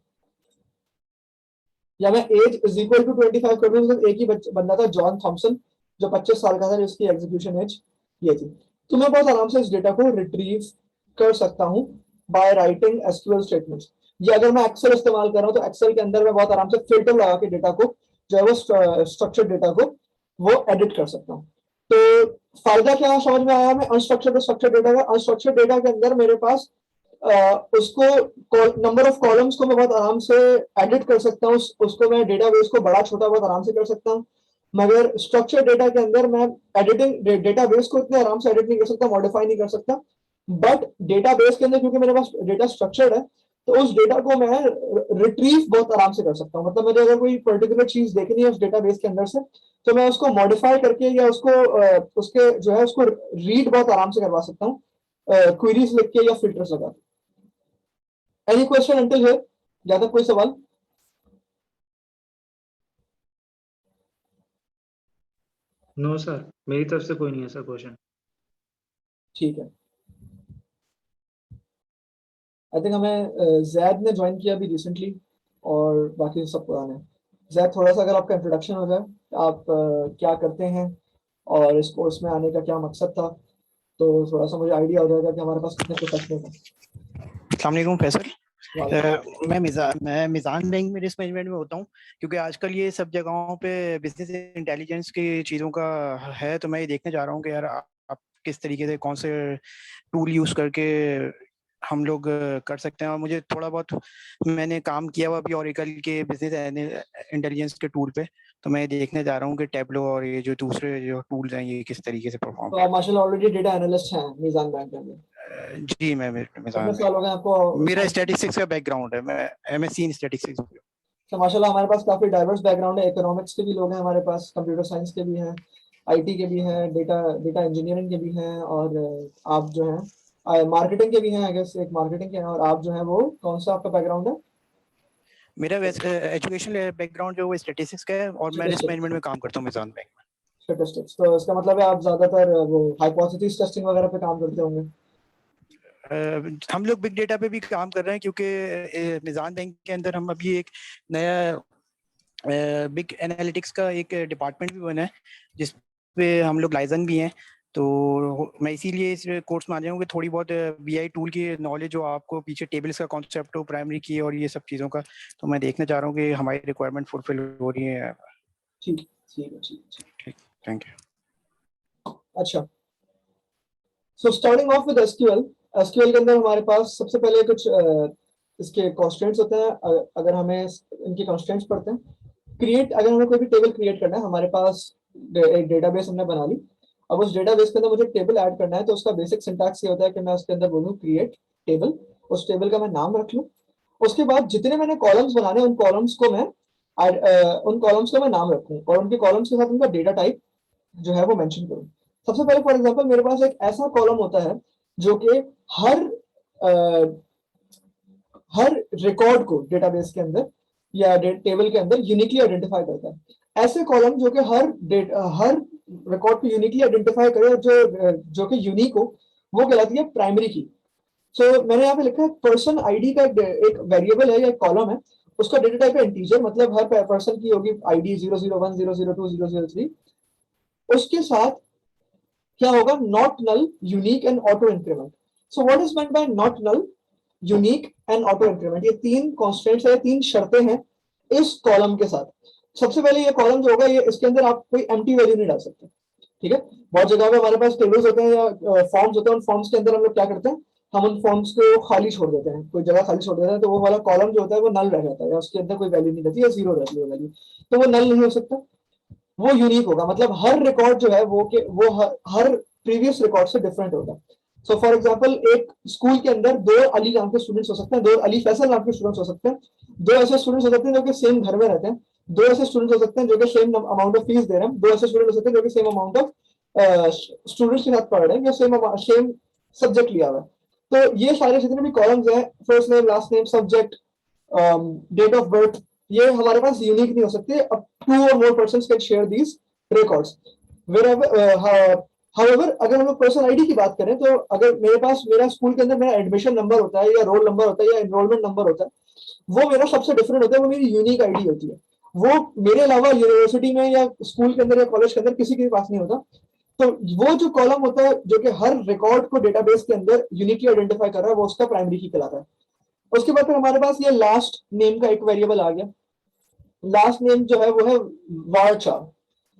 या मैं एज इज इक्वल टू 25 कर दूं, तो एक ही बंदा था जॉन थॉमसन जो 25 साल का था, जिसकी एग्जीक्यूशन एज ये थी। तो मैं बहुत आराम से इस डेटा को रिट्रीव कर सकता हूँ बाय राइटिंग एसक्यूएल स्टेटमेंट्स। या अगर मैं एक्सेल इस्तेमाल कर रहा हूँ तो एक्सेल के अंदर मैं बहुत आराम से फिल्टर लगा के डेटा को, जो है वो स्ट्रक्चर्ड डेटा को वो एडिट कर सकता हूँ। तो फायदा क्या समझ में आया हमें अनस्ट्रक्चर्ड और स्ट्रक्चर्ड डेटा का? अनस्ट्रक्चर्ड डेटा के अंदर मेरे पास उसको नंबर ऑफ कॉलम्स को मैं बहुत आराम से एडिट कर सकता हूँ, उसको मैं डेटाबेस को बड़ा छोटा बहुत आराम से कर सकता हूँ। मगर स्ट्रक्चर डेटा के अंदर मैं एडिटिंग डेटाबेस को इतने आराम से एडिट नहीं कर सकता, मॉडिफाई नहीं कर सकता। बट डेटाबेस के अंदर क्योंकि मेरे पास डेटा स्ट्रक्चर्ड है, तो उस डेटा को मैं रिट्रीव बहुत आराम से कर सकता हूँ। मतलब मुझे अगर कोई पर्टिकुलर चीज देखनी है उस डेटाबेस के अंदर से, तो मैं उसको मॉडिफाई करके या उसको उसके जो है उसको रीड बहुत आराम से करवा सकता हूँ, क्वेरीज लिख के या फिल्टर्स लगा के। Any question until here? ज्यादा कोई सवाल?
नो सर, मेरी तरफ से कोई नहीं है सर क्वेश्चन।
ठीक है। आई थिंक हमें जैद ने ज्वाइन किया अभी रिसेंटली, और बाकी सब पुराने। जैद, थोड़ा सा अगर आपका इंट्रोडक्शन हो जाए, आप क्या करते हैं और इस कोर्स में आने का क्या मकसद था, तो थोड़ा सा मुझे आइडिया हो जाएगा कि हमारे पास कितने प्रोफेशनल हैं।
अस्सलाम वालेकुम फैसल। मैं मिजान बैंक में रिस्क मैनेजमेंट में होता हूँ, क्योंकि आजकल ये सब जगहों पे बिजनेस इंटेलिजेंस की चीज़ों का है। तो मैं ये देखने जा रहा हूँ कि यार आप किस तरीके से कौन से टूल यूज़ करके हम लोग कर सकते हैं। और मुझे थोड़ा बहुत मैंने काम किया हुआ अभी ओरेकल के बिजनेस इंटेलिजेंस के टूल पे, तो मैं देखने जा रहा हूँ कि टैबलो और ये जो दूसरे जो टूल्स हैं ये किस तरीके से परफॉर्म
तो आप माशाल्लाह ऑलरेडी डेटा एनालिस्ट हैं मिजान बैंक के अंदर।
जी मैं
कितने साल हो गए आपको?
मेरा स्टैटिस्टिक्स का बैकग्राउंड है, मैं एमएससी इन स्टैटिस्टिक्स।
तो माशाल्लाह हमारे पास काफी डाइवर्स बैकग्राउंड है, इकोनॉमिक्स के भी लोग हैं हमारे पास, कंप्यूटर साइंस के भी हैं, आईटी के भी हैं, डेटा इंजीनियरिंग के भी हैं, और आप जो हैं मार्केटिंग के भी हैं। आई गेस एक मार्केटिंग के हैं, और आप जो हैं वो कौन सा आपका बैकग्राउंड है?
मेरा एजुकेशन बैकग्राउंड जो है स्टैटिस्टिक्स का है, और मैं रिस्क मैनेजमेंट में काम करता हूँ मिजान बैंक में।
स्टैटिस्टिक्स, तो इसका मतलब है आप ज्यादातर वो हाइपोथेसिस टेस्टिंग वगैरह पे काम करते होंगे।
हम लोग बिग डेटा पे भी काम कर रहे हैं, क्योंकि मिजान बैंक के अंदर हम अभी एक नया बिग एनालिटिक्स का एक डिपार्टमेंट भी बना है, जिस पे हम लोग लाइजन भी हैं। तो मैं इसीलिए इस कोर्स में आ जाऊँ कि थोड़ी बहुत बीआई टूल की नॉलेज हो आपको, पीछे टेबल्स का कॉन्सेप्ट हो प्राइमरी की और ये सब चीज़ों का। तो मैं देखना चाह रहा हूँ कि हमारी रिक्वायरमेंट फुलफिल हो रही है।
ठीक ठीक है, ठीक।
Thank you.
अच्छा, so starting off with SQL. SQL के अंदर हमारे पास सबसे पहले कुछ इसके कॉन्स्ट्रेंट्स होते हैं। अगर हमें इनके कॉन्स्ट्रेंट्स पढ़ते हैं, क्रिएट, अगर हमें कोई भी टेबल क्रिएट करना है, हमारे पास एक डेटाबेस हमने बना ली। अब उस डेटाबेस के अंदर मुझे टेबल ऐड करना है, तो उसका बेसिक सिंटैक्स ये होता है कि मैं उसके अंदर बोलूँ क्रिएट टेबल, उस टेबल का मैं नाम रख लूँ। उसके बाद जितने मैंने कॉलम्स बनाने, उन कॉलम्स को मैं नाम रखूँ, और उनके कॉलम्स के साथ उनका डेटा टाइप जो है वो मेंशन करूँ। सबसे पहले फॉर एग्जांपल मेरे पास एक ऐसा कॉलम होता है जो कि हर रिकॉर्ड को डेटाबेस के अंदर या टेबल के अंदर यूनिकली आइडेंटिफाई करता है। ऐसे कॉलम जो कि हर रिकॉर्ड को यूनिकली आइडेंटिफाई करे और जो कि यूनिक हो, वो कहलाती है प्राइमरी की। सो मैंने यहाँ पे लिखा है पर्सन आईडी का एक वेरिएबल है या एक कॉलम है, उसका डेटा टाइप है इंटीजर, मतलब हर पर्सन की होगी आईडी 001 002 003। उसके साथ क्या होगा? Not null, unique and auto increment. So what is meant by not null, unique and auto increment? ये तीन कॉन्स्टेंट्स है, तीन शर्तें हैं इस कॉलम के साथ। सबसे पहले ये कॉलम जो होगा, ये इसके अंदर आप कोई एम्प्टी वैल्यू नहीं डाल सकते। ठीक है, बहुत जगह पे हमारे पास टेबल्स होते हैं या फॉर्म्स होते हैं, उन फॉर्म्स के अंदर हम लोग क्या करते हैं, हम उन फॉर्म्स को खाली छोड़ देते हैं, कोई जगह खाली छोड़ देते हैं, तो वो वाला कॉलम जो होता है वो नल रह जाता है, या उसके अंदर कोई वैल्यू नहीं रहती, या जीरो रहती है वैल्यू, तो वो नल नहीं हो सकता, वो यूनिक होगा। मतलब हर रिकॉर्ड जो है वो हर प्रीवियस रिकॉर्ड से डिफरेंट होता है। सो फॉर एग्जांपल एक स्कूल के अंदर 2 अली नाम के स्टूडेंट्स हो सकते हैं, 2 अली फैसल नाम के स्टूडेंट्स हो सकते हैं, 2 ऐसे स्टूडेंट्स हो सकते हैं जो कि सेम घर में रहते हैं, 2 ऐसे स्टूडेंट्स हो सकते हैं जो कि सेम अमाउंट ऑफ फीस दे रहे हैं, 2 ऐसे स्टूडेंट हो सकते हैं जो कि सेम अमाउंट ऑफ स्टूडेंट्स के साथ पढ़ रहे हैं या सेम सब्जेक्ट लिया हुआ है। तो ये सारे जितने भी कॉलम्स हैं, first name, last name, subject, date of birth, ये हमारे पास यूनिक नहीं हो सकते। अब 2 or more persons can share these records wherever however अगर हम लोग पर्सन आईडी की बात करें तो अगर मेरे पास मेरा स्कूल के अंदर मेरा एडमिशन नंबर होता है या रोल नंबर होता है या एनरोलमेंट नंबर होता है, वो मेरा सबसे डिफरेंट होता है, वो मेरी यूनिक आईडी होती है, वो मेरे अलावा यूनिवर्सिटी में या स्कूल के अंदर या कॉलेज के अंदर किसी के पास नहीं होता। तो वो जो कॉलम होता है जो कि हर रिकॉर्ड को डेटाबेस के अंदर यूनिकली आइडेंटिफाई कर रहा है, वो उसका प्राइमरी की कहलाता है। उसके बाद फिर हमारे पास ये लास्ट नेम का एक वेरिएबल आ गया। लास्ट नेम जो है वो है वार्चार।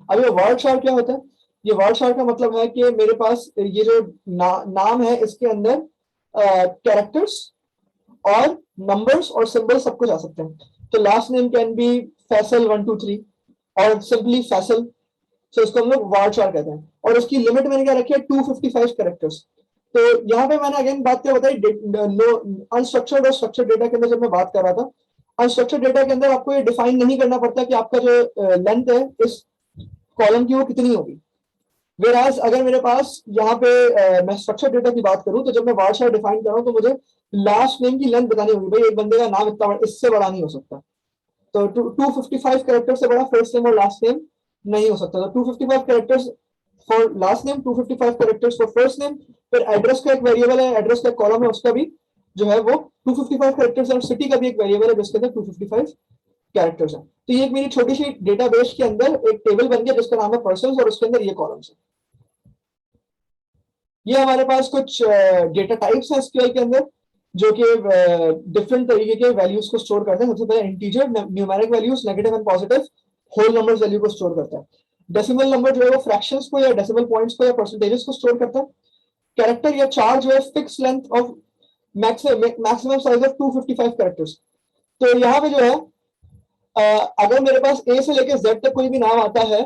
अब ये वार्चार क्या होता है? ये वार्चार का मतलब है कि मेरे पास ये जो नाम है इसके अंदर कैरेक्टर्स और नंबर्स और सिंबल सब कुछ आ सकते हैं। तो last name can be Faisal 1 2 3 और सिंपली फैसल, सो इसको हम लोग वार्चार कहते हैं। और उसकी लिमिट मैंने क्या रखी है 255 कैरेक्टर्स। तो यहाँ पे मैंने अगेन बात क्या बताई, अनस्ट्रक्चर्ड और स्ट्रक्चर्ड डेटा के अंदर जब मैं बात कर रहा था, अनस्ट्रक्चर्ड डेटा के अंदर आपको ये डिफाइन नहीं करना पड़ता कि आपका जो लेंथ है इस कॉलम की वो कितनी होगी। Whereas अगर मेरे पास यहाँ पे मैं स्ट्रक्चर्ड डेटा की बात करूं तो जब मैं वार्चार डिफाइन कर रहा हूं तो मुझे लास्ट नेम की लेंथ बतानी होगी, भाई एक बंदे का नाम इतना इससे बड़ा नहीं हो सकता। तो 255 कैरेक्टर से बड़ा फर्स्ट नेम और लास्ट नेम नहीं हो सकता। तो 255 characters for last name, 255 characters for first name. फिर एड्रेस का एक वेरिएबल है, एड्रेस का कॉलम है, उसका भी जो है वो 255 कैरेक्टर्स है। और सिटी का भी एक वेरिएबल है जिसके अंदर 255 कैरेक्टर्स है। तो ये एक मेरी छोटी सी डेटाबेस के अंदर एक टेबल बन गया जिसका नाम है पर्सन्स और उसके अंदर ये कॉलम्स है। ये हमारे पास कुछ डेटा टाइप्स हैं एसक्यूएल के अंदर जो कि डिफरेंट तरीके के वैल्यूज को स्टोर करते हैं। सबसे पहले integer, numeric values, negative and positive, whole numbers value को स्टोर करता है। डेसिमल नंबर जो है वो फ्रैक्शंस को या डेसिमल पॉइंट्स को या परसेंटेजेस को स्टोर करता है। कैरेक्टर या चार जो है fix length of maximum size of 255 characters. तो यहाँ पे जो है अगर मेरे पास ए से लेकर जेड तक कोई भी नाम आता है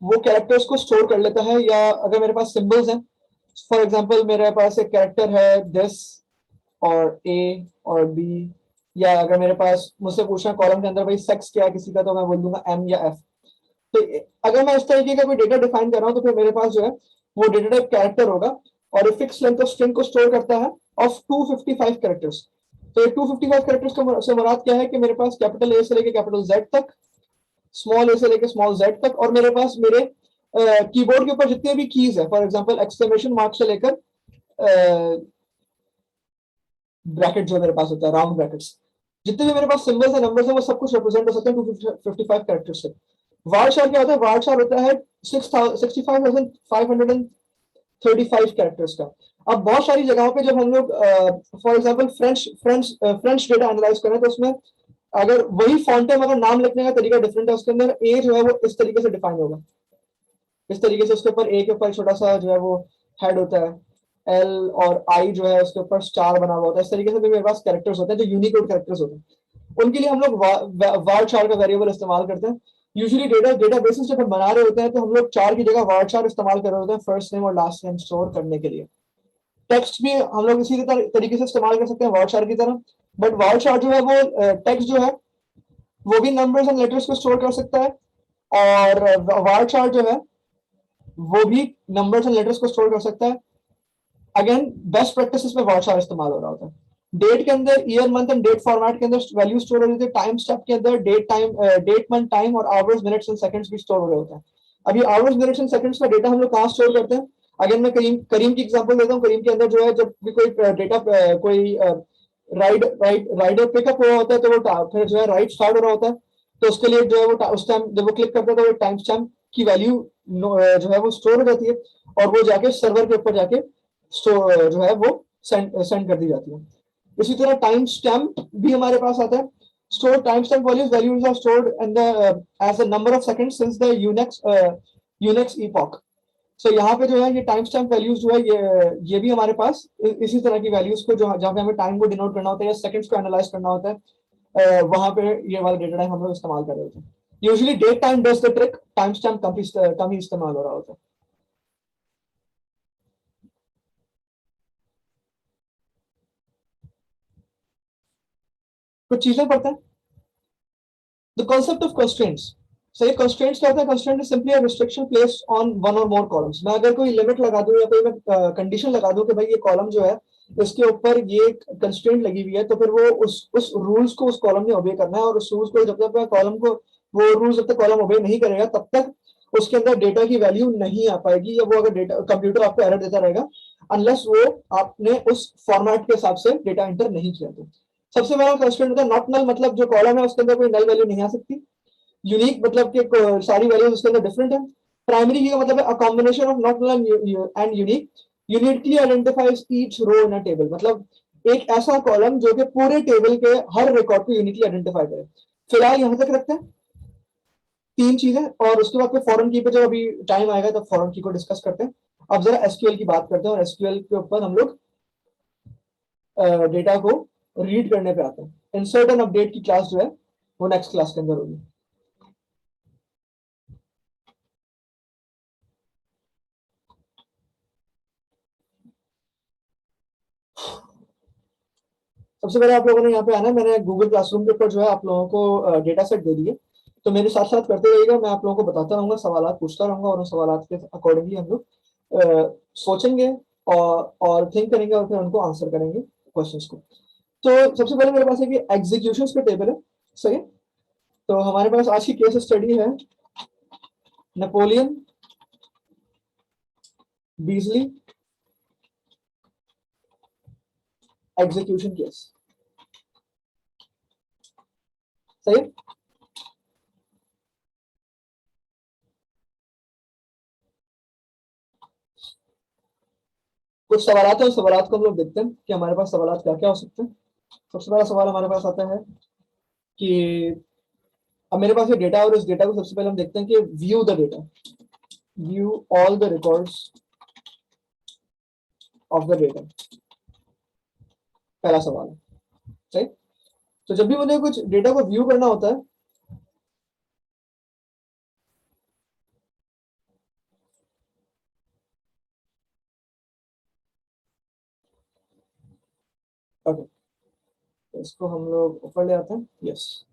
वो कैरेक्टर्स को स्टोर कर लेता है। या अगर मेरे पास सिंबल्स हैं, फॉर एग्जांपल मेरे पास एक कैरेक्टर है दिस और ए और बी, या अगर मेरे पास मुझसे पूछना कॉलम के अंदर भाई सेक्स क्या है किसी का, तो मैं बोल दूंगा एम या एफ। तो अगर मैं इस तरीके का कोई डेटा डिफाइन कर रहा हूँ तो फिर मेरे पास जो है वो डेटा टाइप कैरेक्टर होगा और फिक्स लेंथ ऑफ स्ट्रिंग को स्टोर करता है ऑफ 255 कैरेक्टर्स। तो ये 255 कैरेक्टर्स से मुराद क्या है कि मेरे पास कैपिटल ए से लेकर कैपिटल जेड तक, स्मॉल ए से लेकर स्मॉल जेड तक, और मेरे पास मेरे कीबोर्ड के ऊपर जितने भी कीज है, फॉर एग्जांपल एक्सक्लेमेशन मार्क से लेकर ब्रैकेट जो मेरे पास होता है, राउंड ब्रैकेट्स, जितने भी मेरे पास सिंबल्स है, नंबर्स है, वो सब कुछ रिप्रेजेंट हो सकते हैं 255 कैरेक्टर्स से। वार्चार क्या होता है? वार्चार होता है 65,535 कैरेक्टर्स का। अब बहुत सारी जगहों पे जब हम लोग for example French data analyse करें तो उसमें अगर वही फॉन्ट है मगर नाम लिखने का तरीका डिफरेंट है, उसके अंदर ए जो है वो इस तरीके से डिफाइन होगा, इस तरीके से उसके ऊपर ए के ऊपर छोटा सा जो है वो हेड होता है, एल और आई जो है उसके ऊपर स्टार बना हुआ होता है। इस तरीके से भी मेरे पास कैरेक्टर्स होते हैं जो यूनिकोड कैरेक्टर्स होते हैं, उनके लिए हम लोग वार्चार का वेरिएबल इस्तेमाल करते हैं। यूजुअली डेटाबेसेस जब हम बना रहे होते हैं तो हम लोग चार की जगह वार्चार इस्तेमाल कर रहे होते हैं फर्स्ट नेम और लास्ट नेम स्टोर करने के लिए। टेक्स्ट भी हम लोग इसी तरीके से इस्तेमाल कर सकते हैं वार्चार की तरह, बट वार्चार जो है वो टेक्स्ट जो है वो भी नंबर्स एंड लेटर्स को स्टोर कर सकता है और वार्चार जो है वो भी नंबर्स एंड लेटर्स को स्टोर कर सकता है। अगेन बेस्ट प्रैक्टिस में वार्चार इस्तेमाल हो रहा होता है। डेट के अंदर year month and date format के अंदर वैल्यू स्टोर हो रही है। टाइम स्टेप के अंदर डेट मंथ टाइम और आवर्स मिनट्स एंड सेकंड्स भी स्टोर हो रहे होते हैं। अब ये आवर्स मिनट्स एंड सेकंड्स का डेटा हम लोग कहाँ स्टोर करते हैं? अगेन मैं करीम की एग्जांपल देता हूँ। करीम के अंदर जो है जब भी कोई डेटा कोई राइडर पिकअप हो रहा होता है तो वो फिर जो है राइड स्टार्ट हो रहा होता है, तो उसके लिए जो है वो उस टाइम जब वो क्लिक करता है तो वो टाइम स्टैम्प की वैल्यू जो है वो स्टोर हो जाती है और वो जाके सर्वर के ऊपर जाके जो है वो सेंड कर दी जाती है। इसी तरह टाइम स्टैम्प भी हमारे पास आता है। Store timestamp values are stored in the as a number of seconds since the Unix epoch. So यहाँ पे जो है ये टाइम स्टैम्प वैल्यूज जो है ये भी हमारे पास इसी तरह की वैल्यूज को जो जहाँ पे हमें टाइम को डिनोट करना होता है या सेकंड्स को एनालाइज करना होता है वहां पे ये वाला डेटा टाइप हम लोग इस्तेमाल कर रहे होते हैं। Usually date time does the trick, timestamp कम ही इस्तेमाल हो रहा होता है। कुछ चीजें पढ़ते हैं। The concept of constraints. सही, कंस्ट्रेंट्स क्या होता है? Constraint is simply a restriction placed on one or more columns. मैं अगर कोई लिमिट लगा दूं या कोई मैं कंडीशन लगा दूं कि भाई ये कॉलम जो है इसके ऊपर ये कंस्ट्रेंट लगी हुई है, तो फिर वो उस रूल्स को उस कॉलम ने ओबे करना है, और उस रूल्स को जब तक कॉलम को वो रूल्स जब तक कॉलम ओबे नहीं करेगा तब तक उसके अंदर डेटा की वैल्यू नहीं आ पाएगी, या वो अगर डेटा कंप्यूटर आपको एरर देता रहेगा अनलेस वो आपने उस फॉर्मेट के हिसाब से डेटा एंटर नहीं किया। तो सबसे बड़ा कंस्ट्रेंट होता है नॉट नल, मतलब जो कॉलम है उसके अंदर कोई नल वैल्यू नहीं आ सकती। यूनिक मतलब कि सारी वैल्यूज उसके अंदर डिफरेंट है। प्राइमरी की का मतलब है a combination of not null and unique uniquely identifies each row in a table. मतलब एक ऐसा कॉलम जो कि पूरे टेबल के हर रिकॉर्ड को यूनिकली आइडेंटिफाई करे। फिलहाल यहां तक रखते हैं तीन चीजें, और उसके बाद फिर फॉरेन की पे जब अभी टाइम आएगा तब फॉरेन की को डिस्कस करते हैं। अब जरा एसक्यूएल की बात करते हैं, और एसक्यूएल के ऊपर हम लोग डेटा को रीड करने पे आते हैं। इंसर्ट एंड अपडेट की क्लास जो है वो नेक्स्ट क्लास के अंदर होगी। सबसे पहले आप लोगों ने यहाँ पे आना है, मैंने गूगल क्लासरूम के ऊपर जो है आप लोगों को डेटा सेट दे दिए, तो मेरे साथ साथ करते रहिएगा। मैं आप लोगों को बताता रहूंगा, सवाल पूछता रहूंगा, और उन सवाल के अकॉर्डिंगली हम लोग सोचेंगे और थिंक करेंगे, और फिर उनको आंसर करेंगे क्वेश्चंस को। तो सबसे पहले मेरे पास एक एग्जीक्यूशन का टेबल है। सही है, तो हमारे पास आज की केस स्टडी है नेपोलियन बीजली एग्जीक्यूशन केस। सही है, कुछ सवाल है, उस सवाल को हम लोग देखते हैं कि हमारे पास सवाल क्या क्या हो सकते हैं। सबसे पहला सवाल हमारे पास आता है कि अब मेरे पास ये डेटा है, और इस डेटा को सबसे पहले हम देखते हैं कि view the data, view all the records of the data. पहला सवाल है, सही। तो जब भी मुझे कुछ डेटा को व्यू करना होता है, ओके, तो इसको हम लोग ऊपर ले आते हैं। यस,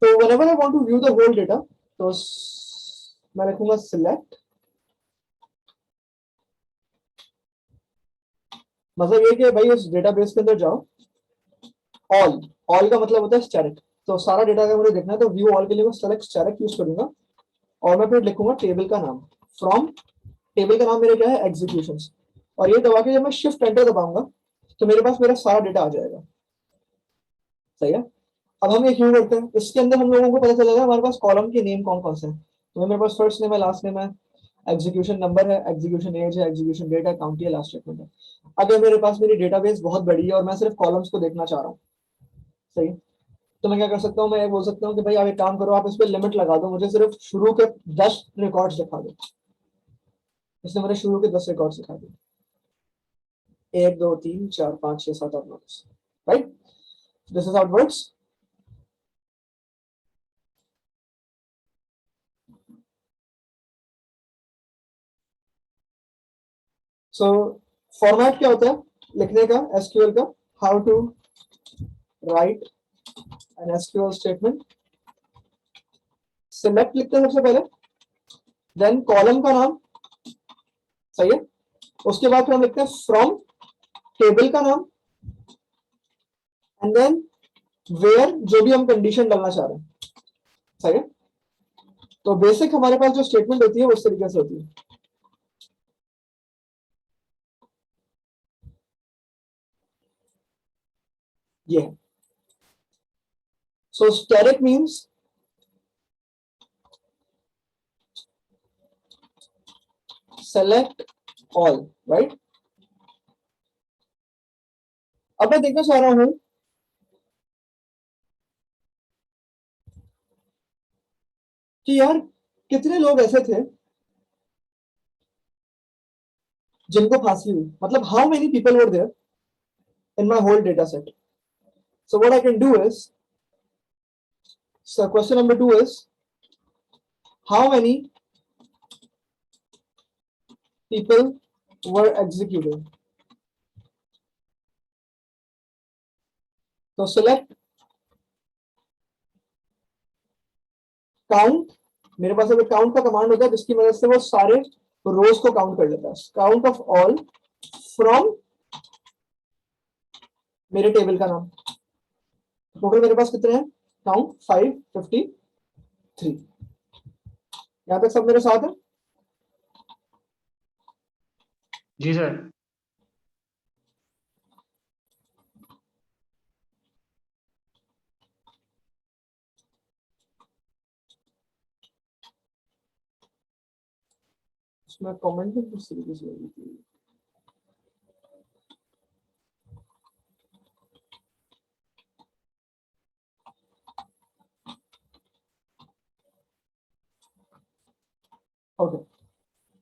तो whenever I want to view the whole data, तो मैं लिखूंगा सिलेक्ट, मतलब ये कि भाई उस डेटाबेस के अंदर जाओ, ऑल, ऑल का मतलब होता है स्टैटिक। तो सारा डेटा अगर मुझे देखना है तो व्यू ऑल के लिए मैं सेलेक्ट स्टैटिक यूज करूंगा, और मैं फिर लिखूंगा टेबल का नाम। फ्रॉम टेबल का नाम मेरा क्या है? एग्जीक्यूशंस। और ये दबा के जब मैं शिफ्ट एंटर दबाऊंगा तो मेरे पास मेरा सारा डेटा आ जाएगा। सही है, अब हम ये क्यों करते हैं? इसके अंदर हम लोगों को पता चलेगा हमारे पास कॉलम के नेम कौन कौन से हैं। तो मेरे पास फर्स्ट नेम है, लास्ट नेम है, एग्जीक्यूशन नंबर है, एग्जीक्यूशन एज है, एग्जीक्यूशन डेट है, काउंटी है, लास्ट स्टेटमेंट है। अगर मेरे पास मेरी डेटाबेस बहुत बड़ी है और मैं सिर्फ कॉलम्स को देखना चाह रहा हूँ, सही, तो मैं क्या कर सकता हूँ? मैं ये बोल सकता हूँ कि भाई आप एक काम करो, आप इस पर लिमिट लगा दो, मुझे सिर्फ शुरू के 10 रिकॉर्ड्स दिखा दो। इसने मेरे शुरू के 10 रिकॉर्ड दिखा दिए, 1 2 3 4 5 6 7 8 9 10, right? This is how it works. So format क्या होता है लिखने का एसक्यूएल का? How to write an SQL statement. Select लिखते हैं सबसे पहले, देन कॉलम का नाम, सही है, उसके बाद फिर हम लिखते हैं फ्रॉम टेबल का नाम, एंड देन वेयर, जो भी हम कंडीशन डालना चाह रहे हैं। सही है, तो बेसिक हमारे पास जो स्टेटमेंट होती है वो इस तरीके से होती है। ये है, so static means select all, right? अब मैं देखना चाह रहा हूं कि यार कितने लोग ऐसे थे जिनको फांसी हुई, मतलब how many people were there in my whole data set. So what I can do is, so question number 2 is how many people were executed. तो सिलेक्ट काउंट, मेरे पास अगर काउंट का कमांड होता है जिसकी मदद से वो सारे रोज को काउंट कर लेता है, काउंट ऑफ ऑल फ्रॉम मेरे टेबल का नाम। टोटल मेरे पास कितने हैं, काउंट 553। यहां तक सब मेरे साथ है?
जी सर।
इसमें कमेंट भी किस तरीके से होगी थी? Okay,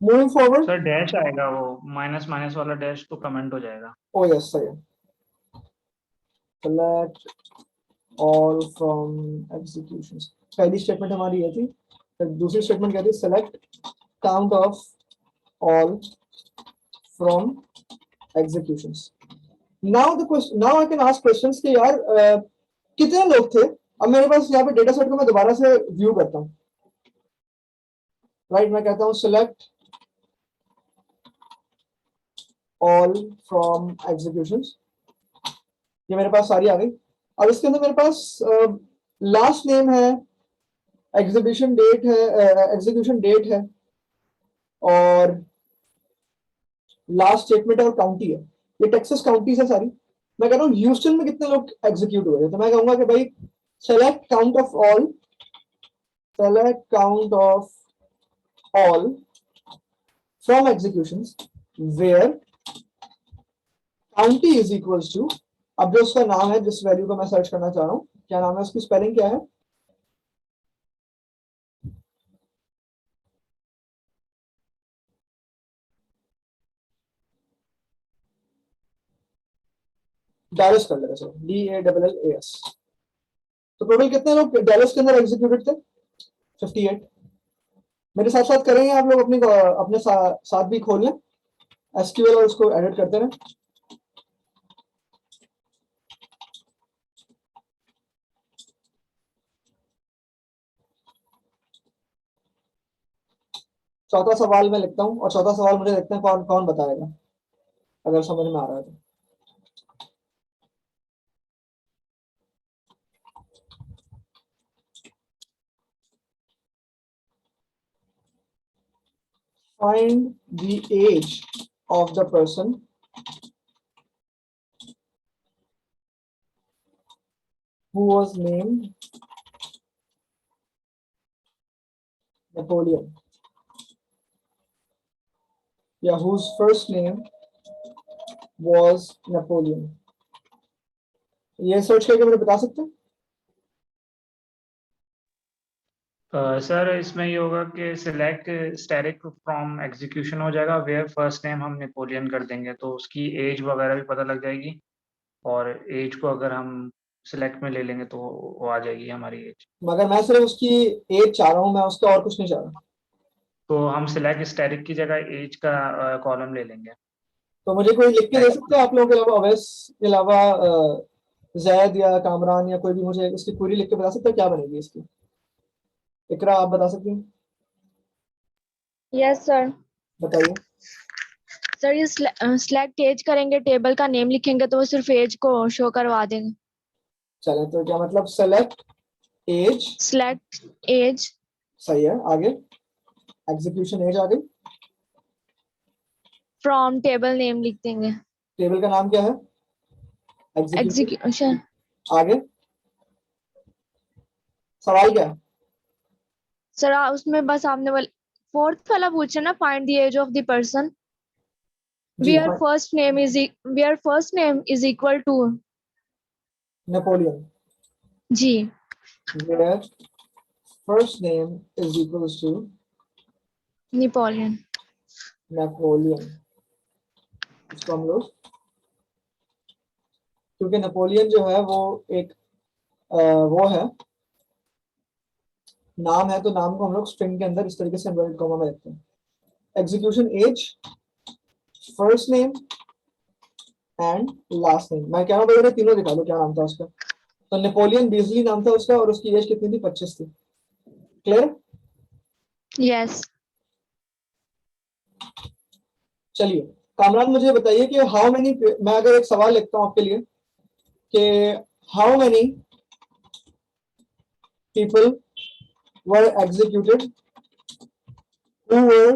moving forward.
Sir dash आएगा, वो माइनस माइनस वाला डैश तो कमेंट हो जाएगा।
ओ यस, सही है। सेलेक्ट ऑल फ्रॉम एग्जीक्यूशंस, पहली स्टेटमेंट हमारी ये थी। फिर दूसरी स्टेटमेंट क्या थी, select count of all from executions. Now the question, now I can ask questions कि यार कितने लोग थे। अब मेरे पास यहाँ पे डेटा सेट को मैं दोबारा से व्यू करता हूँ, राइट। मैं कहता हूँ सिलेक्ट ऑल फ्रॉम एग्जीक्यूशंस, ये मेरे पास सारी आ गई। अब इसके अंदर मेरे पास लास्ट नेम है, एग्जीक्यूशन डेट है, एग्जीक्यूशन डेट है, और लास्ट स्टेटमेंट है और काउंटी है। ये टेक्सास काउंटीज है सारी। मैं कह रहा हूँ ह्यूस्टन में कितने लोग एग्जीक्यूट हुए हैं, तो मैं कहूंगा कि भाई select count of all, select count of all from executions where county is equals to, अब जो उसका नाम है, जिस वैल्यू को मैं सर्च करना चाह रहा हूँ, क्या नाम है उसकी, स्पेलिंग क्या है, डैलस कर लेगा सर, DALLAS। तो टोटल कितने लोग डैलस के अंदर एग्जीक्यूटेड थे, 58। मेरे साथ साथ करेंगे आप लोग, अपने साथ भी खोल लें SQL और उसको एडिट करते रहें। चौथा सवाल मैं लिखता हूँ और चौथा सवाल मुझे देखते हैं कौन कौन बताएगा, अगर समझ में आ रहा है तो। Find the age of the person who was named Napoleon, या whose first name was Napoleon। ये सर्च करके मुझे बता सकते हैं?
सर इसमें ये होगा कि सिलेक्ट स्टैटिक फ्रॉम एग्जीक्यूशन हो जाएगा, वेयर फर्स्ट नेम हम नेपोलियन कर देंगे तो उसकी एज वगैरह भी पता लग जाएगी, और एज को अगर हम सिलेक्ट में ले लेंगे तो वो आ जाएगी हमारी एज।
मगर मैं सिर्फ उसकी एज चाह रहा हूँ, मैं उसका और कुछ नहीं चाह रहा।
तो हम सिलेक्ट स्टैटिक की जगह एज का कॉलम ले लेंगे।
तो मुझे कोई लिख के दे सकते हैं आप लोगों के अलावा, अवैस के अलावा जैद या कामरान या कोई भी मुझे इसकी पूरी लिख के बता सकता है क्या बनेगी इसकी? इकरा आप बता सकती हैं?
Yes sir.
बताइए।
सर ये सिलेक्ट एज करेंगे, टेबल का नेम लिखेंगे तो वो सिर्फ एज को शो करवा देंगे।
चले, तो क्या मतलब सेलेक्ट एज,
सिलेक्ट एज,
सही है, आगे एग्जीक्यूशन एज आ गई,
फ्रॉम टेबल नेम लिख देंगे,
टेबल का नाम क्या है,
एग्जीक्यूशन।
आगे सवाल क्या है?
सर उसमें बस आपने वाले फोर्थ वाला पूछा ना, find the age of the person
जी
where first name is equal to,
Napoleon,
जी
where first name is equals to
Napoleon.
Napoleon. इसको हम लोग, क्योंकि नेपोलियन जो है वो एक वो है नाम है, तो नाम को हम लोग स्ट्रिंग के अंदर इस तरीके से इन्वर्टेड कॉमा में रखते हैं। Execution age, first name and last name. मैं क्या नाम, तीनों दिखा दो, क्या नाम था उसका? तो नेपोलियन बीजली नाम था उसका और उसकी एज कितनी थी? 25 थी। क्लियर?
Yes.
चलिए कामरान मुझे बताइए कि हाउ मेनी, मैं अगर एक सवाल लिखता हूं आपके लिए कि how many people were executed who were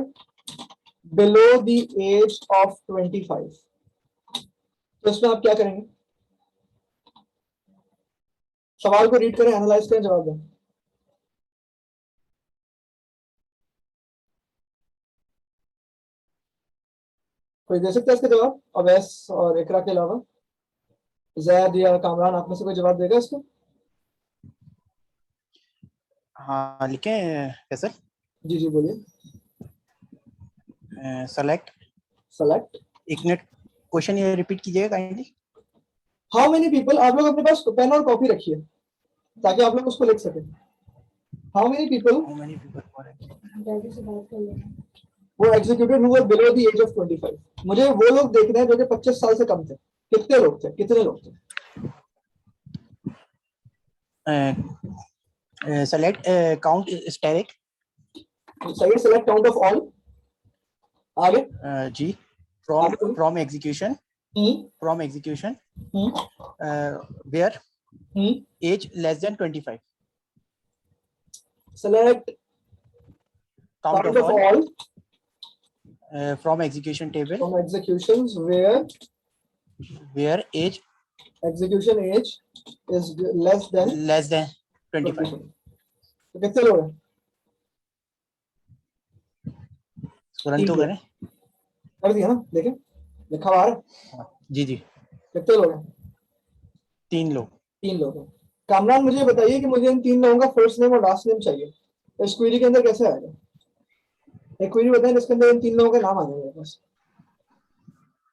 below the age of 25, तो इसमें आप क्या करेंगे? सवाल को रीड करें, एनालाइज करें, जवाब दें। कोई दे सकता है इसका जवाब अवैस और इकरा के अलावा? जैद या कामरान, आप में से कोई जवाब देगा इसको?
हाँ लिखें फैसल।
जी जी बोलिए।
सेलेक्ट एक मिनट, क्वेश्चन ये रिपीट कीजिएगा काइंडली।
हाउ मेनी पीपल, आप लोग अपने पास पेन और कॉपी रखिए ताकि आप लोग उसको लिख सकें। How many people were executed who were below the age of 25। मुझे वो लोग देखने हैं जो कि 25 साल से कम थे। कितने लोग थे? कितने लोग थे?
Select count static.
सही, सेलेक्ट काउंट ऑफ ऑल। आगे
जी,
आगे।
From execution where age less than 25।
Select
count
count
of
of
all
all
from execution table
from executions where
age
execution age is less than
less than 25।
25। तो कितने लोग हैं?
Run तो करें।
कर दिया ना, देखें लिखा हुआ है।
जी जी,
कितने लोग हैं?
3 लोग।
3 लोग हैं। कामरान मुझे बताइए कि मुझे इन 3 लोगों का फर्स्ट नेम और लास्ट नेम चाहिए। इस क्वेरी के अंदर कैसे आएगा? एक क्वेरी बताएं जिसके अंदर इन 3 लोगों का नाम आ जाएगा बस।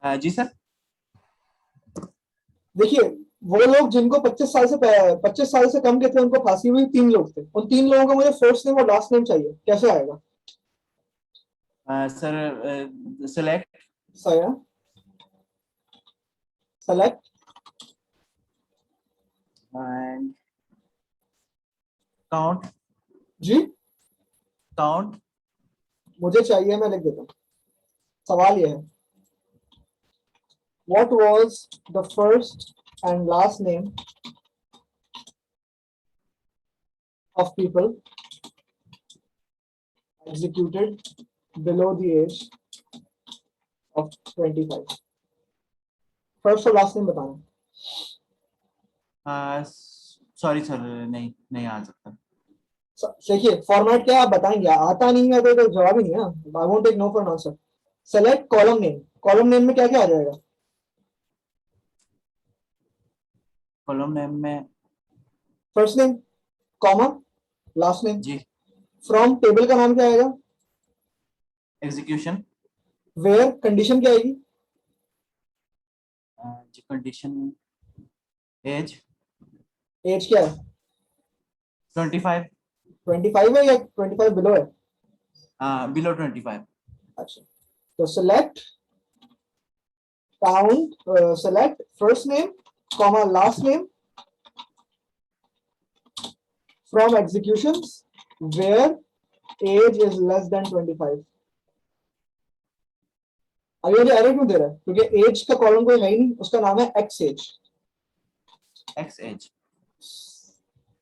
जी सर।
देखिए वो लोग जिनको 25 साल से कम के थे, उनको फांसी हुई, 3 लोग थे। उन 3 लोगों का मुझे फर्स्ट नेम और लास्ट नेम चाहिए, कैसे आएगा?
Sir select
select
and count.
जी
काउंट
मुझे चाहिए, मैं लिख देता हूँ। सवाल ये है, what was the first and last name of people executed below the age of 25? First और लास्ट नेम बताना।
सॉरी सर, नहीं आ सकता।
देखिए फॉर्मेट क्या आप बताएंगे, आता नहीं है तो जवाब ही नहीं है ना। I won't take no for an answer. Select column name. Column name में क्या क्या आ जाएगा?
कॉलम नेम में
first name comma last name.
जी।
फ्रॉम टेबल का नाम क्या आएगा?
एग्जीक्यूशन।
वेयर कंडीशन क्या आएगी?
जी कंडीशन एज
क्या है?
25।
25 है या 25 बिलो है?
बिलो 25।
अच्छा, तो select count, select first name comma last name from executions where age is less than 25। अब ये एरर क्यों दे रहा है? क्योंकि एज का कॉलम कोई है ही नहीं, उसका नाम है एक्स एज।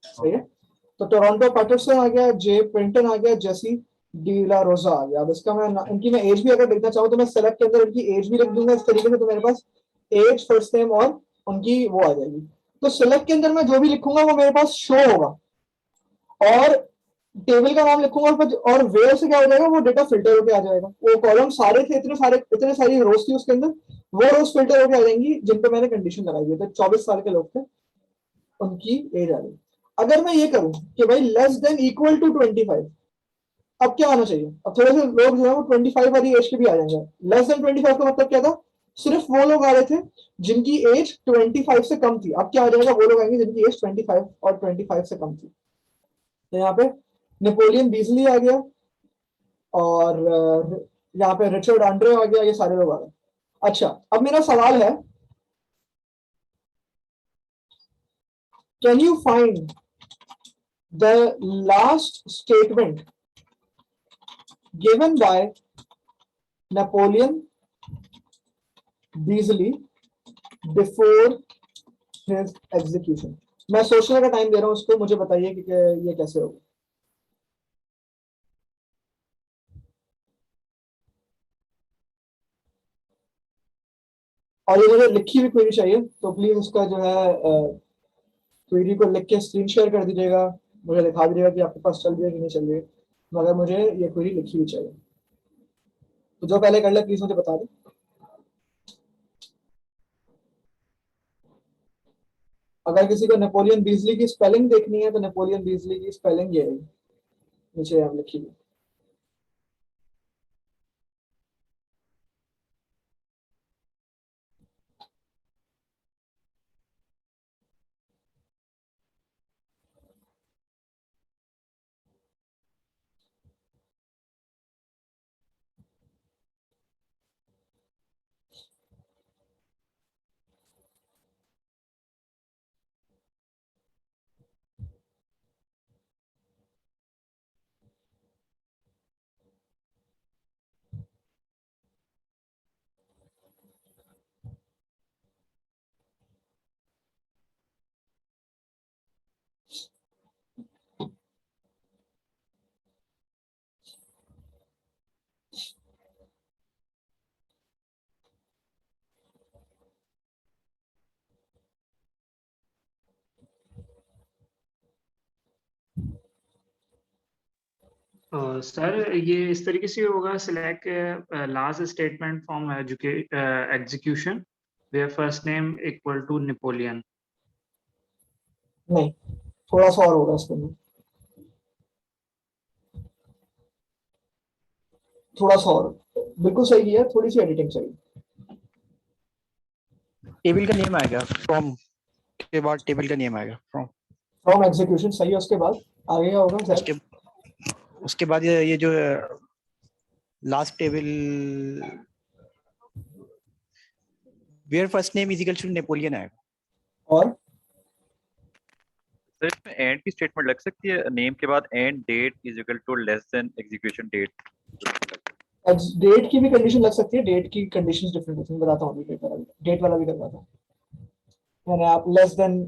सही है। तो टोरंटो पैटरसन आ गया, जे प्रिंटन आ गया, जेसी डीला रोजा आ गया। अब इसका मैं इनकी मैं एज भी अगर देखना चाहूँ तो मैं सेलेक्ट के अंदर इनकी एज भी लिख दूंगा इस तरीके से, तो मेरे पास एज फर्स्ट नेम और उनकी वो आ जाएगी। तो सिलेक्ट के अंदर मैं जो भी लिखूंगा वो मेरे पास शो होगा, और टेबल का नाम लिखूंगा और वेयर से क्या हो जाएगा, वो डेटा फिल्टर होकर आ जाएगा। वो कॉलम सारे थे, इतने सारी रोज थी उसके अंदर, वो रोज फिल्टर होकर आ जाएंगी जिन पे मैंने कंडीशन लगाई हुई। तो 24 साल के लोग थे, उनकी एज आ गई। अगर मैं ये करूं कि भाई लेस देन इक्वल टू 25, अब क्या आना चाहिए? अब थोड़े से लोग जो है वो 25 वाली एज के भी आ जाएंगे। लेस देन 25 का मतलब क्या था? सिर्फ वो लोग आ रहे थे जिनकी एज 25 से कम थी। अब क्या आ जाएगा? वो लोग आएंगे जिनकी एज 25 और 25 से कम थी। तो यहाँ पे नेपोलियन बीजली आ गया, और यहाँ पे रिचर्ड आंड्रे आ गया, ये सारे लोग आ गए। अच्छा, अब मेरा सवाल है Can you find the last statement given by Napoleon Beasley before his execution? मैं सोचने का टाइम दे रहा हूं उसको, मुझे बताइए कि ये कैसे होगा. और ये मुझे लिखी हुई क्वेरी चाहिए, तो प्लीज उसका जो है क्वेरी को लिख के स्क्रीन शेयर कर दीजिएगा, मुझे दिखा दीजिएगा कि आपके पास चल रही है कि नहीं चल रही है, मगर मुझे ये क्वेरी लिखी हुई चाहिए. तो जो पहले कर ले प्लीज मुझे बता दें. अगर किसी को नेपोलियन बीजली की स्पेलिंग देखनी है तो नेपोलियन बीजली की स्पेलिंग ये है, नीचे आप लिखी हुई.
सर ये इस तरीके से होगा, select last statement from execution where first name equal to Napoleon.
नहीं, थोड़ा सा और होगा इसके अंदर, थोड़ा सा और. बिल्कुल सही है, थोड़ी सी एडिटिंग चाहिए.
टेबल का नेम आएगा, फ्रॉम के बाद टेबल का नेम आएगा,
फ्रॉम एग्जीक्यूशन सही है, उसके बाद आगे क्या होगा?
उसके बाद ये जो last table where first name is equal to Napoleon आएगा.
और
सर इसमें एंड की स्टेटमेंट लग सकती है, नेम के बाद and date is equal to less than execution date.
Date की भी कंडीशन लग सकती है, डेट की कंडीशंस डिफरेंट होती हैं, बताता हूँ. डेट वाला भी करवाता हूँ. यानी आप लेस देन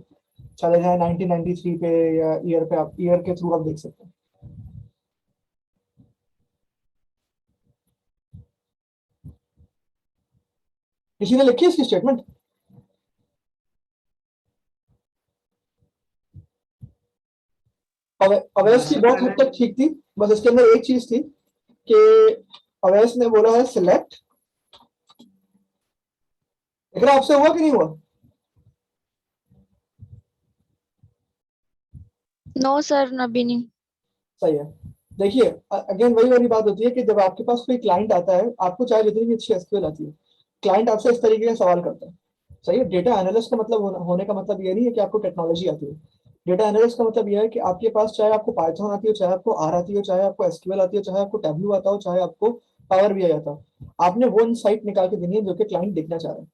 चले जाए 1993 पे या ईयर पे, आप ईयर के थ्रू आप देख सकते हैं. किसी ने लिखी है इसकी स्टेटमेंट? अवैस की बहुत हद तक ठीक थी, बस इसके अंदर एक चीज थी कि अवैस ने बोला है सिलेक्ट. इकरा आपसे हुआ कि नहीं हुआ?
नो सर, अभी नहीं.
सही है. देखिए अगेन वही वाली बात होती है कि जब आपके पास कोई क्लाइंट आता है, आपको चाहे जितनी भी अच्छी एसक्यूएल आती है, क्लाइंट आपसे इस तरीके का सवाल करता है. सही है. डेटा एनालिस्ट का मतलब होने का मतलब ये नहीं है कि आपको टेक्नोलॉजी आती है. डेटा एनालिस्ट का मतलब यह है कि आपके पास चाहे आपको पाइथन आती हो, चाहे आपको आर आती हो, चाहे आपको एसक्यूएल आती हो, चाहे आपको टैबलू आता हो, चाहे आपको पावर बीआई आता हो, आपने वो इनसाइट निकाल के देनी है जो कि क्लाइंट देखना चाह रहा है.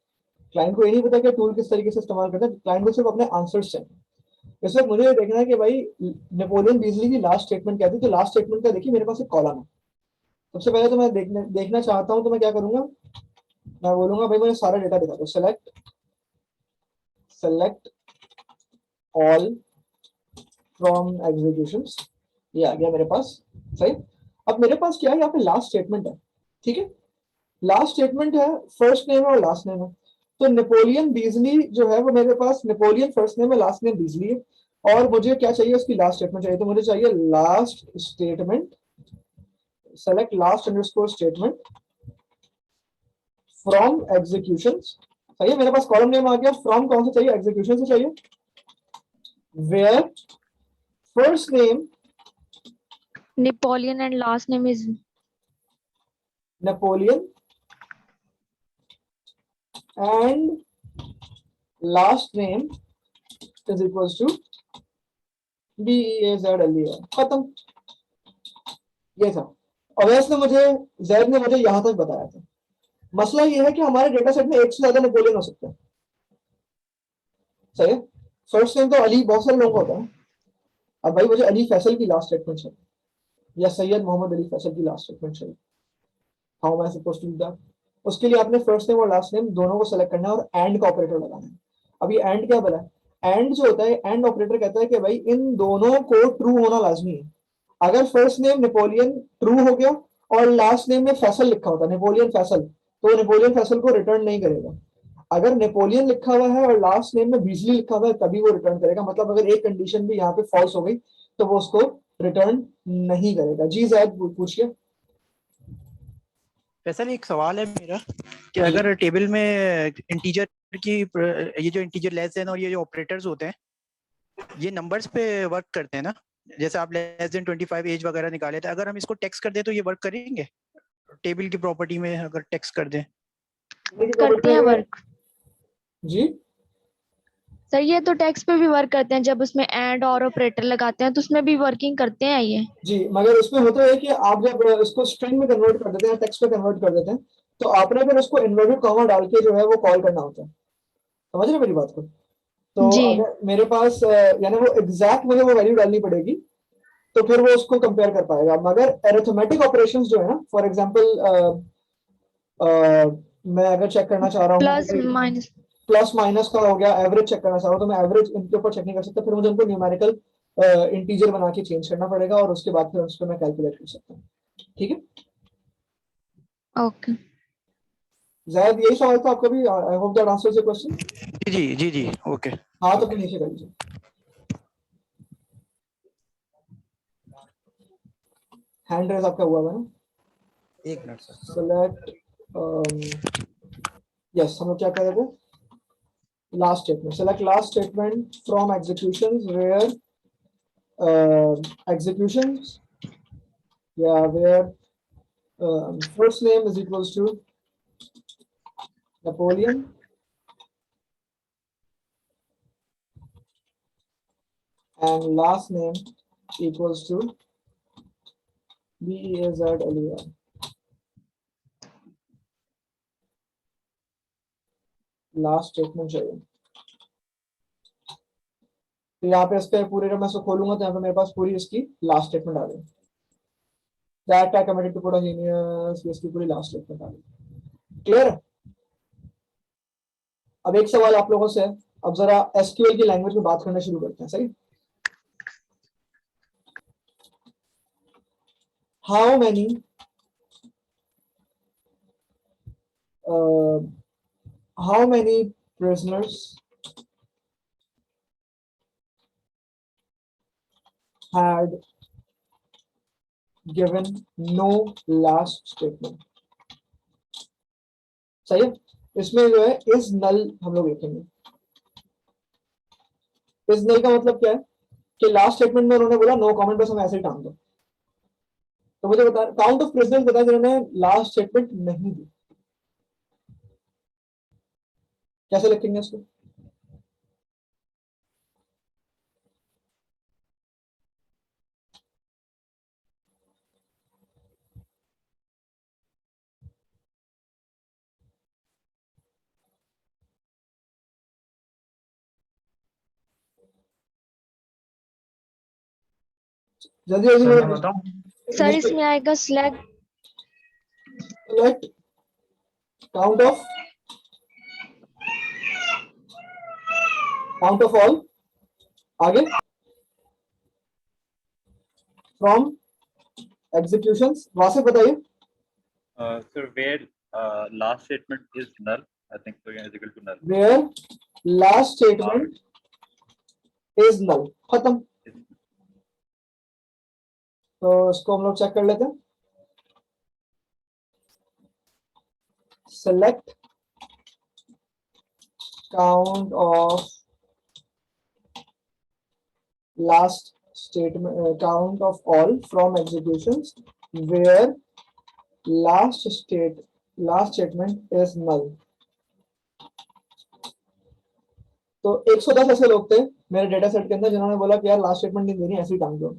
क्लाइंट को ये नहीं पता कि टूल किस तरीके से इस्तेमाल करता है, क्लाइंट को सिर्फ अपने आंसर्स चाहिए. इस वक्त मुझे ये देखना है कि भाई नेपोलियन बीजली की लास्ट स्टेटमेंट क्या थी. तो लास्ट स्टेटमेंट का देखिए मेरे पास एक कॉलम है. सबसे पहले तो मैं देखना चाहता हूं, तो मैं क्या करूंगा, मैं बोलूंगा भाई मुझे सारा डेटा दिखा दो. Select all from executions. ये आ गया मेरे पास. सही. अब मेरे पास क्या है, यहाँ पे लास्ट स्टेटमेंट है. ठीक है. लास्ट स्टेटमेंट है, फर्स्ट नेम है और लास्ट नेम है. तो नेपोलियन बीजली जो है वो मेरे पास नेपोलियन फर्स्ट नेम है, लास्ट नेम बीजली है. और मुझे क्या चाहिए, उसकी लास्ट स्टेटमेंट चाहिए. तो मुझे चाहिए last statement, select last underscore statement from execution. सही है. मेरे पास कॉलम नेम आ गया. फ्रॉम कौन से चाहिए? एग्जीक्यूशन से चाहिए. Where first name
Napoleon and last name is
Napoleon and last name is equals to DEAZLEA. खत्म. ये था. अवैस ने मुझे, जैद ने मुझे यहां तक बताया था. मसला ये है कि हमारे डेटा सेट में एक से ज्यादा नेपोलियन हो सकते हैं. सही है. फर्स्ट नेम तो अली बहुत सारे लोगों का होता है। अब भाई मुझे अली फैसल की लास्ट स्टेटमेंट चाहिए या सैयद मोहम्मद अली फैसल की लास्ट स्टेटमेंट चाहिए। How am I supposed to do that? उसके लिए आपने फर्स्ट नेम और लास्ट नेम दोनों को सेलेक्ट करना है और एंड का ऑपरेटर लगाना है। अब ये एंड क्या बोला है? एंड जो होता है, एंड ऑपरेटर कहता है कि भाई इन दोनों को ट्रू होना लाजमी है। अगर फर्स्ट नेम नेपोलियन ट्रू हो गया और लास्ट नेम में फैसल लिखा होता है, नेपोलियन फैसल, तो नेपोलियन फैसल को रिटर्न नहीं करेगा। अगर नेपोलियन लिखा हुआ है और लास्ट नेम में बीजली लिखा हुआ है तभी वो रिटर्न करेगा। मतलब अगर एक कंडीशन भी यहाँ पे फॉल्स हो गई तो वो उसको रिटर्न नहीं करेगा। जी जैद पूछिए।
फैसल एक सवाल है मेरा कि अगर टेबल में इंटीजर की ये जो इंटीजर लेस देन और ये जो ऑपरेटर्स होते हैं ये नंबर्स पे वर्क करते हैं ना, जैसे आप लेस देन 25 एज वगैरह निकाले थे, अगर हम इसको टेक्स्ट कर दें तो ये वर्क करेंगे? टेबल की प्रॉपर्टी में अगर टेक्स्ट कर दें
करते हैं वर्क
जी
सर। ये तो टेक्स्ट पे भी वर्क करते हैं, जब उसमें एंड और ऑपरेटर लगाते हैं तो उसमें भी वर्किंग करते हैं ये।
जी, मगर उसमें होता है कि आप जब इसको स्ट्रिंग में कन्वर्ट कर देते हैं, टेक्स्ट में कन्वर्ट कर देते हैं, तो आपने फिर उसको इन्वर्टेड कॉमा डाल के जो है वो कॉल करना होता है। समझ रहे मेरी बात को? तो
जी।
अगर मेरे पास यानी वो एग्जैक्ट मुझे वो वैल्यू डालनी पड़ेगी तो फिर वो उसको कंपेयर कर पाएगा। मगर अरिथमेटिक ऑपरेशंस जो है ना, फॉर एग्जांपल मैं अगर चेक करना चाह रहा हूँ
प्लस माइनस,
प्लस माइनस का हो गया, एवरेज चेक करना चाह रहा हूँ तो मैं एवरेज इनके ऊपर चेक नहीं कर सकता, फिर मुझे उनको न्यूमेरिकल इंटीजर बना के चेंज करना पड़ेगा और उसके बाद फिर उस पर मैं कैलकुलेट कर सकता हूँ। ठीक है,
ओके।
जायद यही सवाल था आपका भी? I hope that answers your question.
जी ओके।
हाँ तो फिर नीचे कर लीजिए। हैंड रेज आपका हुआ है ना?
एक मिनट सर।
सेलेक्ट यस, हम लोग क्या कर रहे थे? Last statement. Select last statement from executions where executions, yeah, where first name is equals to Napoleon and last name equals to Beazard. Last statement चाहिए। तो यहाँ पे इसके पूरे जब मैं इसको खोलूंगा तो यहाँ पे मेरे पास पूरी इसकी लास्ट स्टेटमेंट आ गई। That I committed to put a genius, इसकी पूरी लास्ट स्टेटमेंट आ गई। क्लियर है? अब एक सवाल आप लोगों से है, अब जरा एसक्यूएल की लैंग्वेज में बात करना शुरू करते हैं। सही? How many prisoners had given no last statement? सही है? इसमें जो है इज नल हम लोग लिखेंगे। इज नल का मतलब क्या है कि लास्ट स्टेटमेंट में उन्होंने बोला नो कमेंट, बस हम ऐसे ही टांग दो। तो मुझे बता, काउंट ऑफ प्रिजनर्स बताया जिन्होंने लास्ट स्टेटमेंट नहीं दी, कैसे लिखेंगे इसको? जल्दी जल्दी
सर मैं बताऊं?
सर इसमें आएगा सिलेक्ट
काउंट ऑफ ऑल, आगे फ्रॉम एग्जीक्यूशंस। वासिफ बताइए।
Sir, where last statement is null, I think so, is equal to null.
Where last statement is null, खत्म। तो इसको हम लोग चेक कर लेते हैं। Select count of last statement, count of all from executions where last statement is null। तो 110 ऐसे लोग थे मेरे डेटा सेट के अंदर जिन्होंने बोला कि यार लास्ट स्टेटमेंट नहीं देनी, ऐसे ही टांग दो।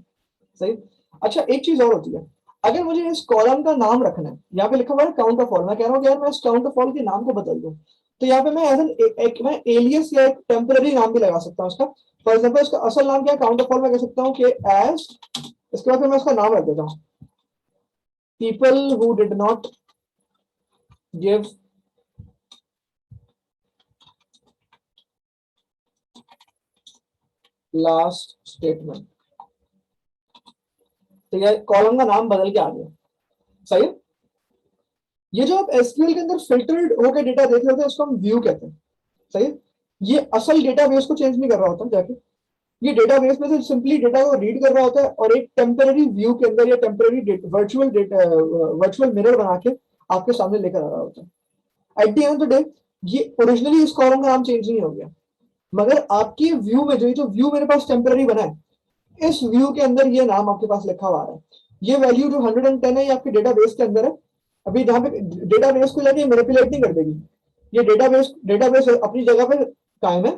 सही? अच्छा, एक चीज और होती है, अगर मुझे इस कॉलम का नाम रखना है, यहाँ पे लिखा हुआ है काउंट ऑफ ऑल, मैं कह रहा हूँ कि यार मैं इस काउंट ऑफ ऑल के नाम को बदल दूं, तो यहाँ पे मैं एज एक मैं एलियस या एक टेम्पररी नाम भी लगा सकता हूँ उसका। फॉर एग्जाम्पल उसका असल नाम क्या है, काउंट ऑफ फॉल मैं कह सकता हूँ कि एज, इसके बाद फिर मैं उसका नाम रख देता हूँ, people who did not give last statement. ठीक है, कॉलम का नाम बदल के आ गया, सही है। ये जो आप एसक्यूएल के अंदर फिल्टर्ड होकर डेटा देख रहे होते हैं उसको हम व्यू कहते हैं, सही है। ये असल डेटाबेस को चेंज नहीं कर रहा होता जाके, ये डेटाबेस में से सिंपली डेटा को रीड कर रहा होता है और एक टेम्पररी व्यू के अंदर या टेम्पररी वर्चुअल मिरर बना के आपके सामने लेकर आ रहा होता है। At the end of the day ये ओरिजिनली इस कॉलम का नाम चेंज नहीं हो गया, मगर आपके व्यू में जो व्यू मेरे पास टेम्पररी बना है, इस व्यू के अंदर ये नाम आपके पास लिखा हुआ आ रहा है। ये वैल्यू जो 110 है ये आपके डेटाबेस के अंदर है। अभी जहाँ पे डेटाबेस को जाके मैनिपुलेट नहीं कर देगी, ये डेटाबेस अपनी जगह पे कायम है।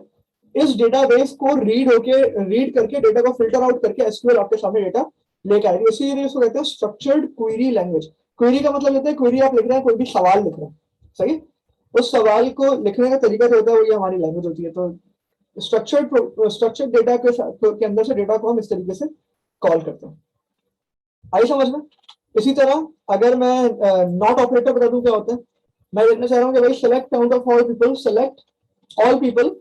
इस डेटाबेस को रीड करके डेटा को फिल्टर आउट करके एसक्यूएल आपके सामने डेटा लेके आएगी। इसीलिए इसको कहते हैं स्ट्रक्चर्ड क्वेरी लैंग्वेज। क्वेरी का मतलब लेते हैं, क्वेरी आप लिख रहे हैं, कोई भी सवाल लिख रहे हैं, सही। उस सवाल को लिखने का तरीका जो होता है वो ये हमारी लैंग्वेज होती है। तो स्ट्रक्चर्ड डेटा के अंदर से डेटा को हम इस तरीके से कॉल करते हैं। आई समझ में? इसी तरह अगर मैं नॉट ऑपरेटर बता दूं क्या होता है, मैं लिखना चाह रहा हूं कि भाई select count of all people, select all people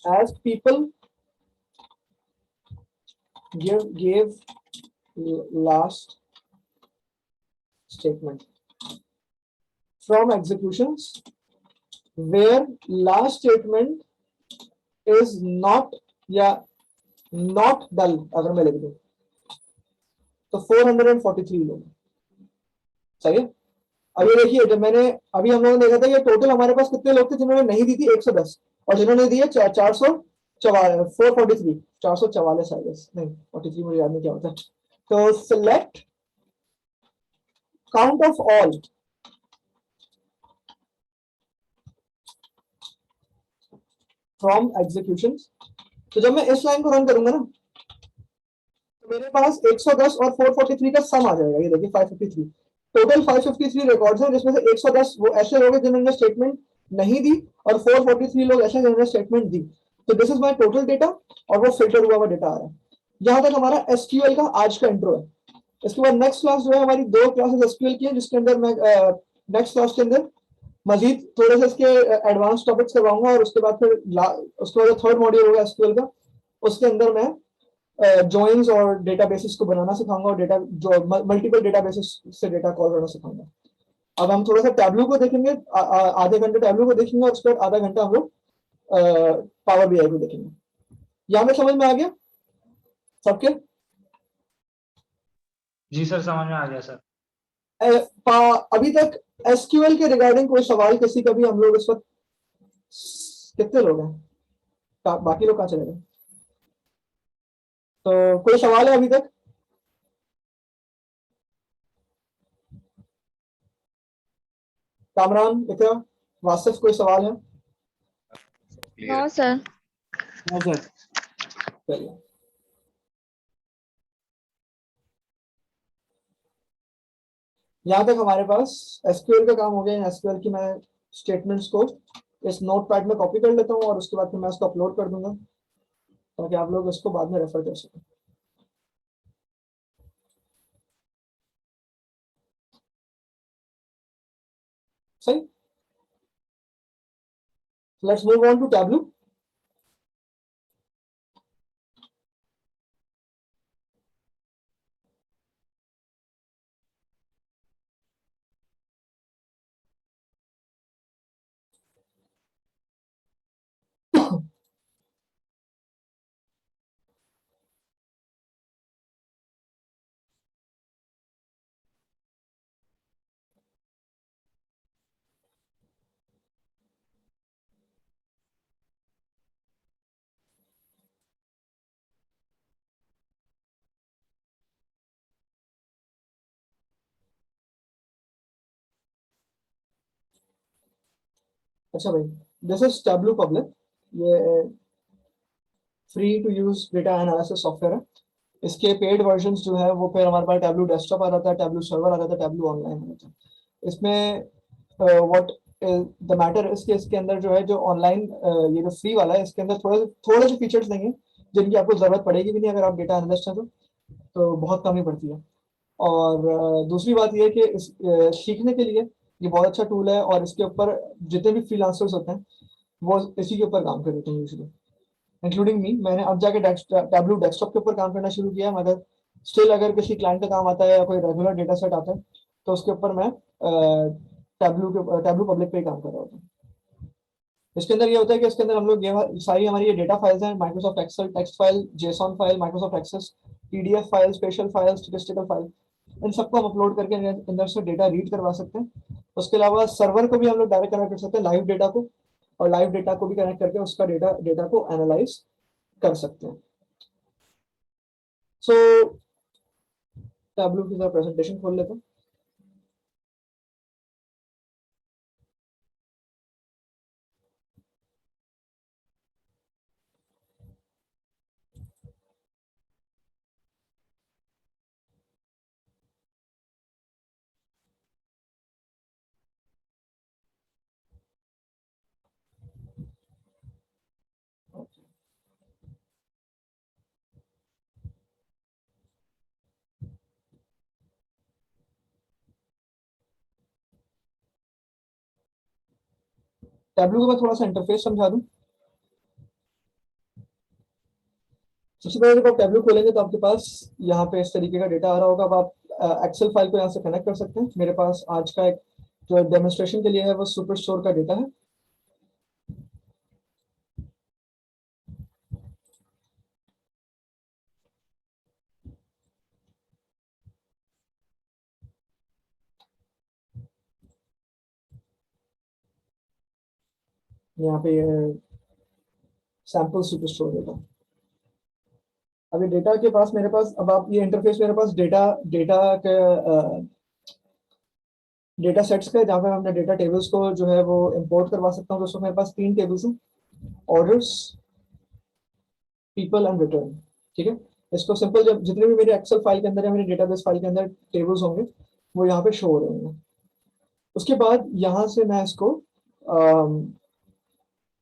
as people gave last statement from executions where last statement is not या not dull। अगर मैं लिख दूं तो 443 लोग, सही है। अभी देखिए जब मैंने अभी हम लोगों ने देखा था कि टोटल हमारे पास कितने लोग थे जिन्होंने नहीं दी थी 110, और जिन्होंने दिए 444 444 आई गेस, नहीं 43 मुझे याद नहीं क्या होता। तो select count of all from execution. तो जब मैं इस लाइन को रन करूंगा ना तो मेरे पास 110 और 443 का सम आ जाएगा। ये देखिए 553, टोटल 553 रिकॉर्ड्स हैं, जिसमें से 110 वो ऐसे लोग हैं जिन्होंने स्टेटमेंट नहीं दी और 443 लोग ऐसे जिन्होंने स्टेटमेंट दी। तो this is my total data और वो फिल्टर हुआ डेटा आ रहा है। यहाँ तक हमारा एसक्यूएल का आज का इंट्रो है। इसके बाद नेक्स्ट क्लास जो है हमारी 2 क्लासेस एसक्यूएल की है, जिसके अंदर मैं नेक्स्ट क्लास के अंदर मजीद थोड़े से इसके एडवांस टॉपिक्स करवाऊंगा, और उसके बाद फिर उसके बाद थर्ड मॉड्यूल होगा एसक्यूएल का, उसके अंदर मैं जॉइंस और डेटाबेसेस को बनाना सिखाऊंगा और डेटा जो मल्टीपल डेटाबेसेस से डेटा कॉल करना सिखाऊंगा। अब हम थोड़ा सा टैब्लू को देखेंगे, आधे घंटे टैब्लू को देखेंगे और उसके बाद आधा घंटा हम लोग पावर बीआई को देखेंगे। यहाँ पे समझ में आ गया सबके?
जी सर, समझ में आ गया सर।
अभी तक एसक्यूएल के रिगार्डिंग कोई सवाल किसी का भी? हम लोग इस वक्त कितने लोग हैं, बाकी लोग कहाँ चले गए? तो कोई सवाल है अभी तक? कामरान, इकरा, वासिफ, कोई सवाल है?
No sir.
हाँ सर, चलिए। यहाँ तक हमारे पास एसक्यूएल का काम हो गया। एसक्यूएल की मैं स्टेटमेंट्स को इस नोटपैड में कॉपी कर लेता हूँ और उसके बाद फिर मैं इसको अपलोड कर दूंगा ताकि आप लोग इसको बाद में रेफर कर सकें। सही, let's move on to Tableau. अच्छा भाई, दिस इज टैब्लू पब्लिक, ये free to use data analysis software है। इसके पेड वर्जन जो है वो फिर हमारे पास टैबलू डेस्कटॉप आ जाता है, टैबलू सर्वर आ जाता है, टैबलू ऑनलाइन आ जाता है। इसमें व्हाट द मैटर इसके इसके अंदर जो है जो ऑनलाइन ये जो फ्री वाला है इसके अंदर थोड़े से फीचर्स नहीं है जिनकी आपको जरूरत पड़ेगी भी नहीं अगर आप डेटा एनालिस्ट हैं तो बहुत कम ही पड़ती है। और दूसरी बात ये है कि सीखने के लिए ये बहुत अच्छा टूल है और इसके ऊपर जितने भी फ्रीलांसर्स होते हैं वो इसी के ऊपर काम कर रहे हैं यूजुअली, इंक्लूडिंग मी। मैंने अब जाके टैबलू डेस्कटॉप के ऊपर काम करना शुरू किया, मगर स्टिल अगर किसी क्लाइंट का काम आता है या कोई रेगुलर डेटा सेट आता है तो उसके ऊपर मैं टैबलू पब्लिक पे ही काम कर रहा होता हूँ। इसके अंदर ये होता है कि इसके अंदर हम लोग ये सारी हमारी ये डेटा फाइल्स हैं, Microsoft Excel text file, JSON file, Microsoft Access, PDF file, special file, statistical file, इन सबको हम अपलोड करके अंदर से डेटा रीड करवा सकते हैं। उसके अलावा सर्वर को भी हम लोग डायरेक्ट कनेक्ट कर सकते हैं लाइव डेटा को, और लाइव डेटा को भी कनेक्ट करके उसका डेटा को एनालाइज कर सकते हैं। सो टैबलू की तरह प्रेजेंटेशन खोल लेते हैं। टैबलू का मैं थोड़ा सा इंटरफेस समझा दूं। सबसे पहले जब आप टैबलू खोलेंगे तो आपके पास यहाँ पे इस तरीके का डेटा आ रहा होगा। अब आप एक्सेल फाइल को यहाँ से कनेक्ट कर सकते हैं। मेरे पास आज का एक जो डेमोन्स्ट्रेशन के लिए है वो सुपर स्टोर का डेटा है। यहाँ पे सैंपल सुपर स्टोर डेटा। अभी डेटा के पास मेरे पास अब आप ये इंटरफेस मेरे पास डेटा डेटा के डेटा सेट्स का है जहाँ पे हमने डेटा टेबल्स को जो है वो इंपोर्ट करवा सकता हूँ। दोस्तों मेरे पास 3 टेबल्स हैं, ऑर्डर्स, पीपल एंड रिटर्न। ठीक है, इसको सिंपल जब जितने भी मेरे एक्सेल फाइल के अंदर या मेरे डेटाबेस फाइल के अंदर टेबल्स होंगे वो यहाँ पे शो हो रहे होंगे। उसके बाद यहाँ से मैं इसको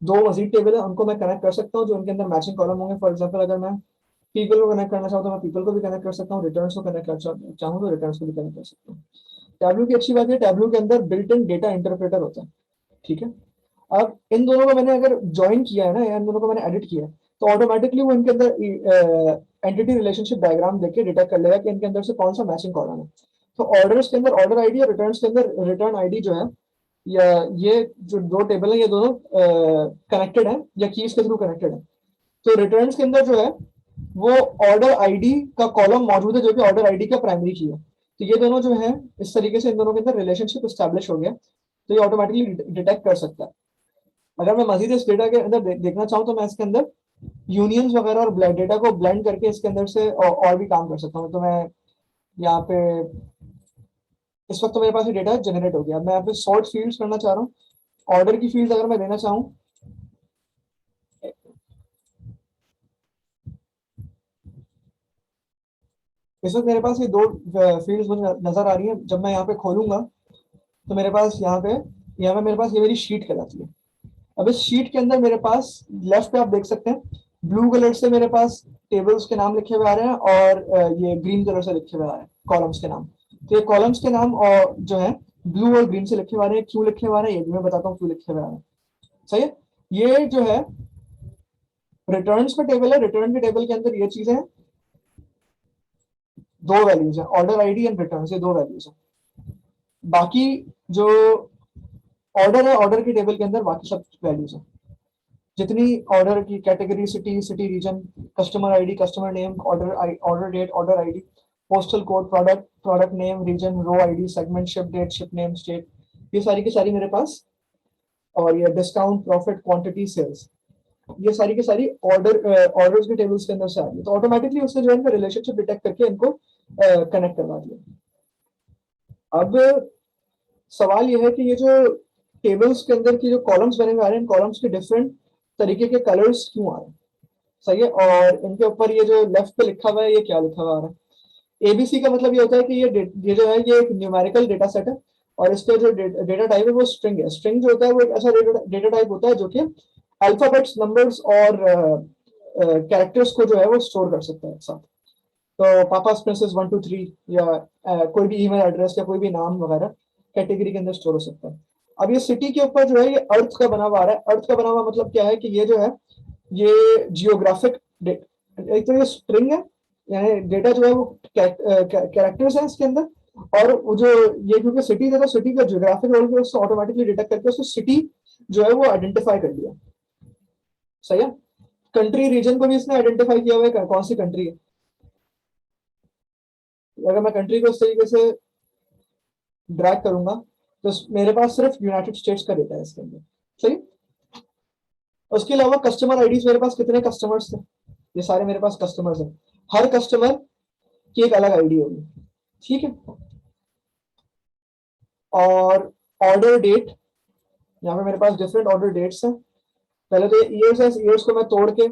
दो मजीद टेबल है उनको मैं कनेक्ट कर सकता हूँ जो उनके अंदर मैचिंग कॉलम होंगे। फॉर एग्जांपल अगर मैं पीपल को कनेक्ट करना चाहूँ तो मैं पीपल को भी कनेक्ट कर सकता हूँ, रिटर्न्स को कनेक्ट करना चाहूँ तो रिटर्न्स को भी कनेक्ट कर सकता हूँ। टैबलू की अच्छी बात है, टैबलू के अंदर बिल्ट इन डेटा इंटरप्रेटर होता है। ठीक है, अब इन दोनों को मैंने अगर ज्वाइन किया है ना या इन दोनों को मैंने एडिट किया है तो ऑटोमेटिकली वो इनके अंदर एंटिटी रिलेशनशिप डायग्राम देख के डिटेक्ट कर लेगा कि इनके अंदर से कौन सा मैचिंग कॉलम है। तो ऑर्डर्स के अंदर ऑर्डर आईडी और रिटर्न्स के अंदर रिटर्न आईडी जो है, या ये जो दो टेबल है ये दोनों कनेक्टेड है या कीज के थ्रू कनेक्टेड है। तो रिटर्न्स के अंदर जो है वो ऑर्डर आईडी का कॉलम मौजूद है जो कि ऑर्डर आईडी का प्राइमरी की है। तो ये दोनों जो है इस तरीके से इन दोनों के अंदर रिलेशनशिप एस्टैब्लिश हो गया, तो ये ऑटोमेटिकली डिटेक्ट कर सकता है। अगर मैं मजीद इस डेटा के अंदर देखना चाहूँ तो मैं इसके अंदर यूनियंस वगैरह और डेटा को ब्लेंड करके इसके अंदर से और भी काम कर सकता हूँ। तो मैं यहाँ पे इस वक्त तो मेरे पास ये डेटा जनरेट हो गया। मैं यहाँ पे सॉर्ट फील्ड्स करना चाह रहा हूँ। ऑर्डर की फील्ड अगर मैं देना चाहूँ, इस वक्त मेरे पास ये दो फील्ड्स मुझे नजर आ रही हैं। जब मैं यहाँ पे खोलूंगा तो मेरे पास यहाँ पे मेरे पास ये मेरी शीट कहलाती है। अब इस शीट के अंदर मेरे पास लेफ्ट पे आप देख सकते हैं ब्लू कलर से मेरे पास टेबल्स के नाम लिखे हुए आ रहे हैं और ये ग्रीन कलर से लिखे हुए आ रहे हैं कॉलम्स के नाम। तो ये कॉलम्स के नाम और जो है ब्लू और ग्रीन से लिखे हुए आ रहे हैं। क्यों लिखे हुए आ रहे हैं ये भी मैं बताता हूँ क्यों लिखे हुए आ रहे हैं। सही है, ये जो है रिटर्न्स का टेबल है। रिटर्न के टेबल के अंदर ये चीजें हैं, दो वैल्यूज है, ऑर्डर आईडी एंड रिटर्न, ये दो वैल्यूज है। बाकी जो ऑर्डर है, ऑर्डर के टेबल के अंदर बाकी सब वैल्यूज है। जितनी ऑर्डर की category, city region, customer ID, customer name, order date, order ID, postal code, product name, region, row ID, segment, ship date, ship name, state, ये सारी की सारी मेरे पास, और ये डिस्काउंट, प्रॉफिट, क्वांटिटी, सेल्स, ये सारी की सारी ऑर्डर्स के टेबल्स के अंदर से आ रही है। तो ऑटोमेटिकली उसने जो है इनका रिलेशनशिप डिटेक्ट करके इनको कनेक्ट करवा दिया। अब सवाल ये है कि ये जो टेबल्स के अंदर की जो कॉलम्स बने हुए आ रहे हैं, कॉलम्स के डिफरेंट तरीके के कलर्स क्यों आ रहे हैं। सही है। और इनके ऊपर ये जो लेफ्ट पे लिखा हुआ है, ये क्या लिखा हुआ आ रहा है? एबीसी का मतलब ये होता है कि ये जो है ये एक न्यूमेरिकल डेटा सेट है, और इसका जो डेटा टाइप है वो स्ट्रिंग है। स्ट्रिंग जो होता है वो एक ऐसा डेटा टाइप होता है जो कि अल्फाबेट्स, नंबर्स और कैरेक्टर्स को जो है वो स्टोर कर सकता है एक साथ। तो पापास प्रिंसेस 1 2 3 या कोई भी ईमेल एड्रेस या कोई भी नाम वगैरह कैटेगरी के अंदर स्टोर हो सकता है। अब ये सिटी के ऊपर जो है ये अर्थ का बना हुआ आ रहा है। अर्थ का बना हुआ मतलब क्या है कि ये जो है ये जियोग्राफिक, एक तो ये स्ट्रिंग है, यानी डेटा जो है वो कैरेक्टर्स है इसके अंदर, और वो जो ये क्योंकि सिटी है तो सिटी का जियोग्राफिक रोल भी उसको ऑटोमेटिकली डिटेक्ट करके उसको सिटी जो है वो आइडेंटिफाई कर लिया। सही है। कंट्री रीजन को भी इसने आइडेंटिफाई किया हुआ है कौन सी कंट्री है। अगर मैं कंट्री को इस तरीके से ड्रैग करूंगा तो मेरे पास सिर्फ यूनाइटेड स्टेट्स का डेटा है इसके अंदर। सही। उसके अलावा कस्टमर आईडीज, मेरे पास कितने कस्टमर्स थे, ये सारे मेरे पास कस्टमर्स हैं। हर कस्टमर की एक अलग आईडी होगी। ठीक है। और ऑर्डर डेट, यहाँ पे मेरे पास डिफरेंट ऑर्डर डेट्स हैं। पहले तो ईयर्स है, ईयर्स को मैं तोड़ के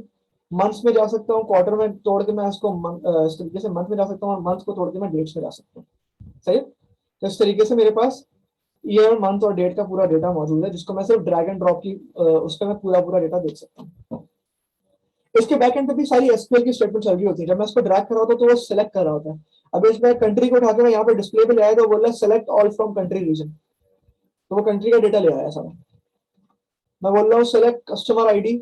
मंथ्स में जा सकता हूँ, क्वार्टर में तोड़ के मैं इसको इस तरीके से मंथ में जा सकता हूँ, और मंथ को तोड़ के मैं डेट्स में जा सकता हूँ। सही। तो इस तरीके से मेरे पास ईयर, मंथ और डेट का पूरा डेटा मौजूद है, जिसको मैं सिर्फ ड्रैग एंड ड्रॉप की उस पर मैं पूरा पूरा डेटा देख सकता हूँ। इसके बैक एंड पे भी सारी एसक्यूएल की स्टेटमेंट चल रही होती है। जब मैं इसको ड्रैग कर रहा होता हूँ तो वो सिलेक्ट कर रहा होता है। अब इसमें कंट्री को उठा के मैं यहाँ पे डिस्प्ले पे ले आया तो बोल रहा है select all from country reason, तो वो कंट्री का डेटा ले आया सारा। मैं बोल रहा हूँ select customer ID,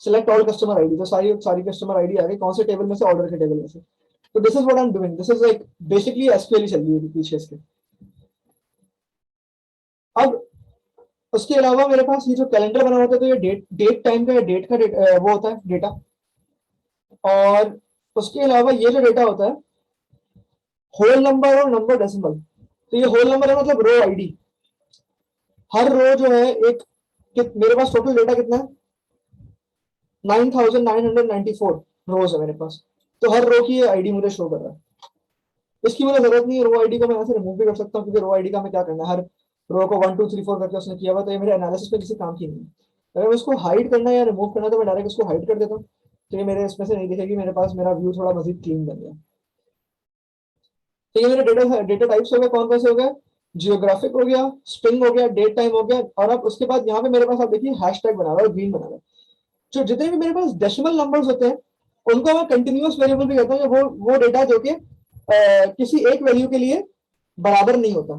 select all customer ID, तो सारी सारी कस्टमर आईडी आ गई, कौन से टेबल में से, ऑर्डर के टेबल में से। तो this is what I am doing, this is like basically SQL ही चल रही है पीछे इसके। अब उसके अलावा मेरे पास ये जो कैलेंडर बना होता है तो ये डेट टाइम का या डेट का वो होता है डेटा। और उसके अलावा ये जो डेटा होता है होल नंबर और नंबर डेसिमल। तो ये होल नंबर है मतलब रो आईडी। हर रो जो है एक मेरे पास टोटल डेटा कितना है 9994 रोज है मेरे पास। तो हर रो की ये आईडी मुझे शो कर रहा है। इसकी मुझे जरूरत नहीं है, रो आईडी को मैं ऐसे रिमूव भी कर सकता हूँ, क्योंकि रो आईडी का हमें क्या करना है, हर रो को 1 2 3 4 करके उसने किया हुआ, तो ये मेरे एनालिसिस में किसी काम की नहीं है। अगर उसको हाइड करना है या रिमूव करना है तो मैं डायरेक्ट उसको हाइड कर देता हूँ, तो ये मेरे इसमें से नहीं दिखेगी, मेरे पास मेरा व्यू थोड़ा मजीद क्लीन बन गया। तो ये मेरे डेटा टाइप्स हो गए, कौन कौन से हो गए, जियोग्राफिक हो गया, स्ट्रिंग हो गया, डेट टाइम हो गया। और अब उसके बाद यहाँ पे मेरे पास आप देखिए हैशटैग बना हुआ है, ग्रीन बना हुआ है। जो जितने भी मेरे पास डेसिमल नंबर्स होते हैं उनको मैं कंटिन्यूअस वेरिएबल भी कहता हूँ। वो डेटा जो कि किसी एक वैल्यू के लिए बराबर नहीं होता,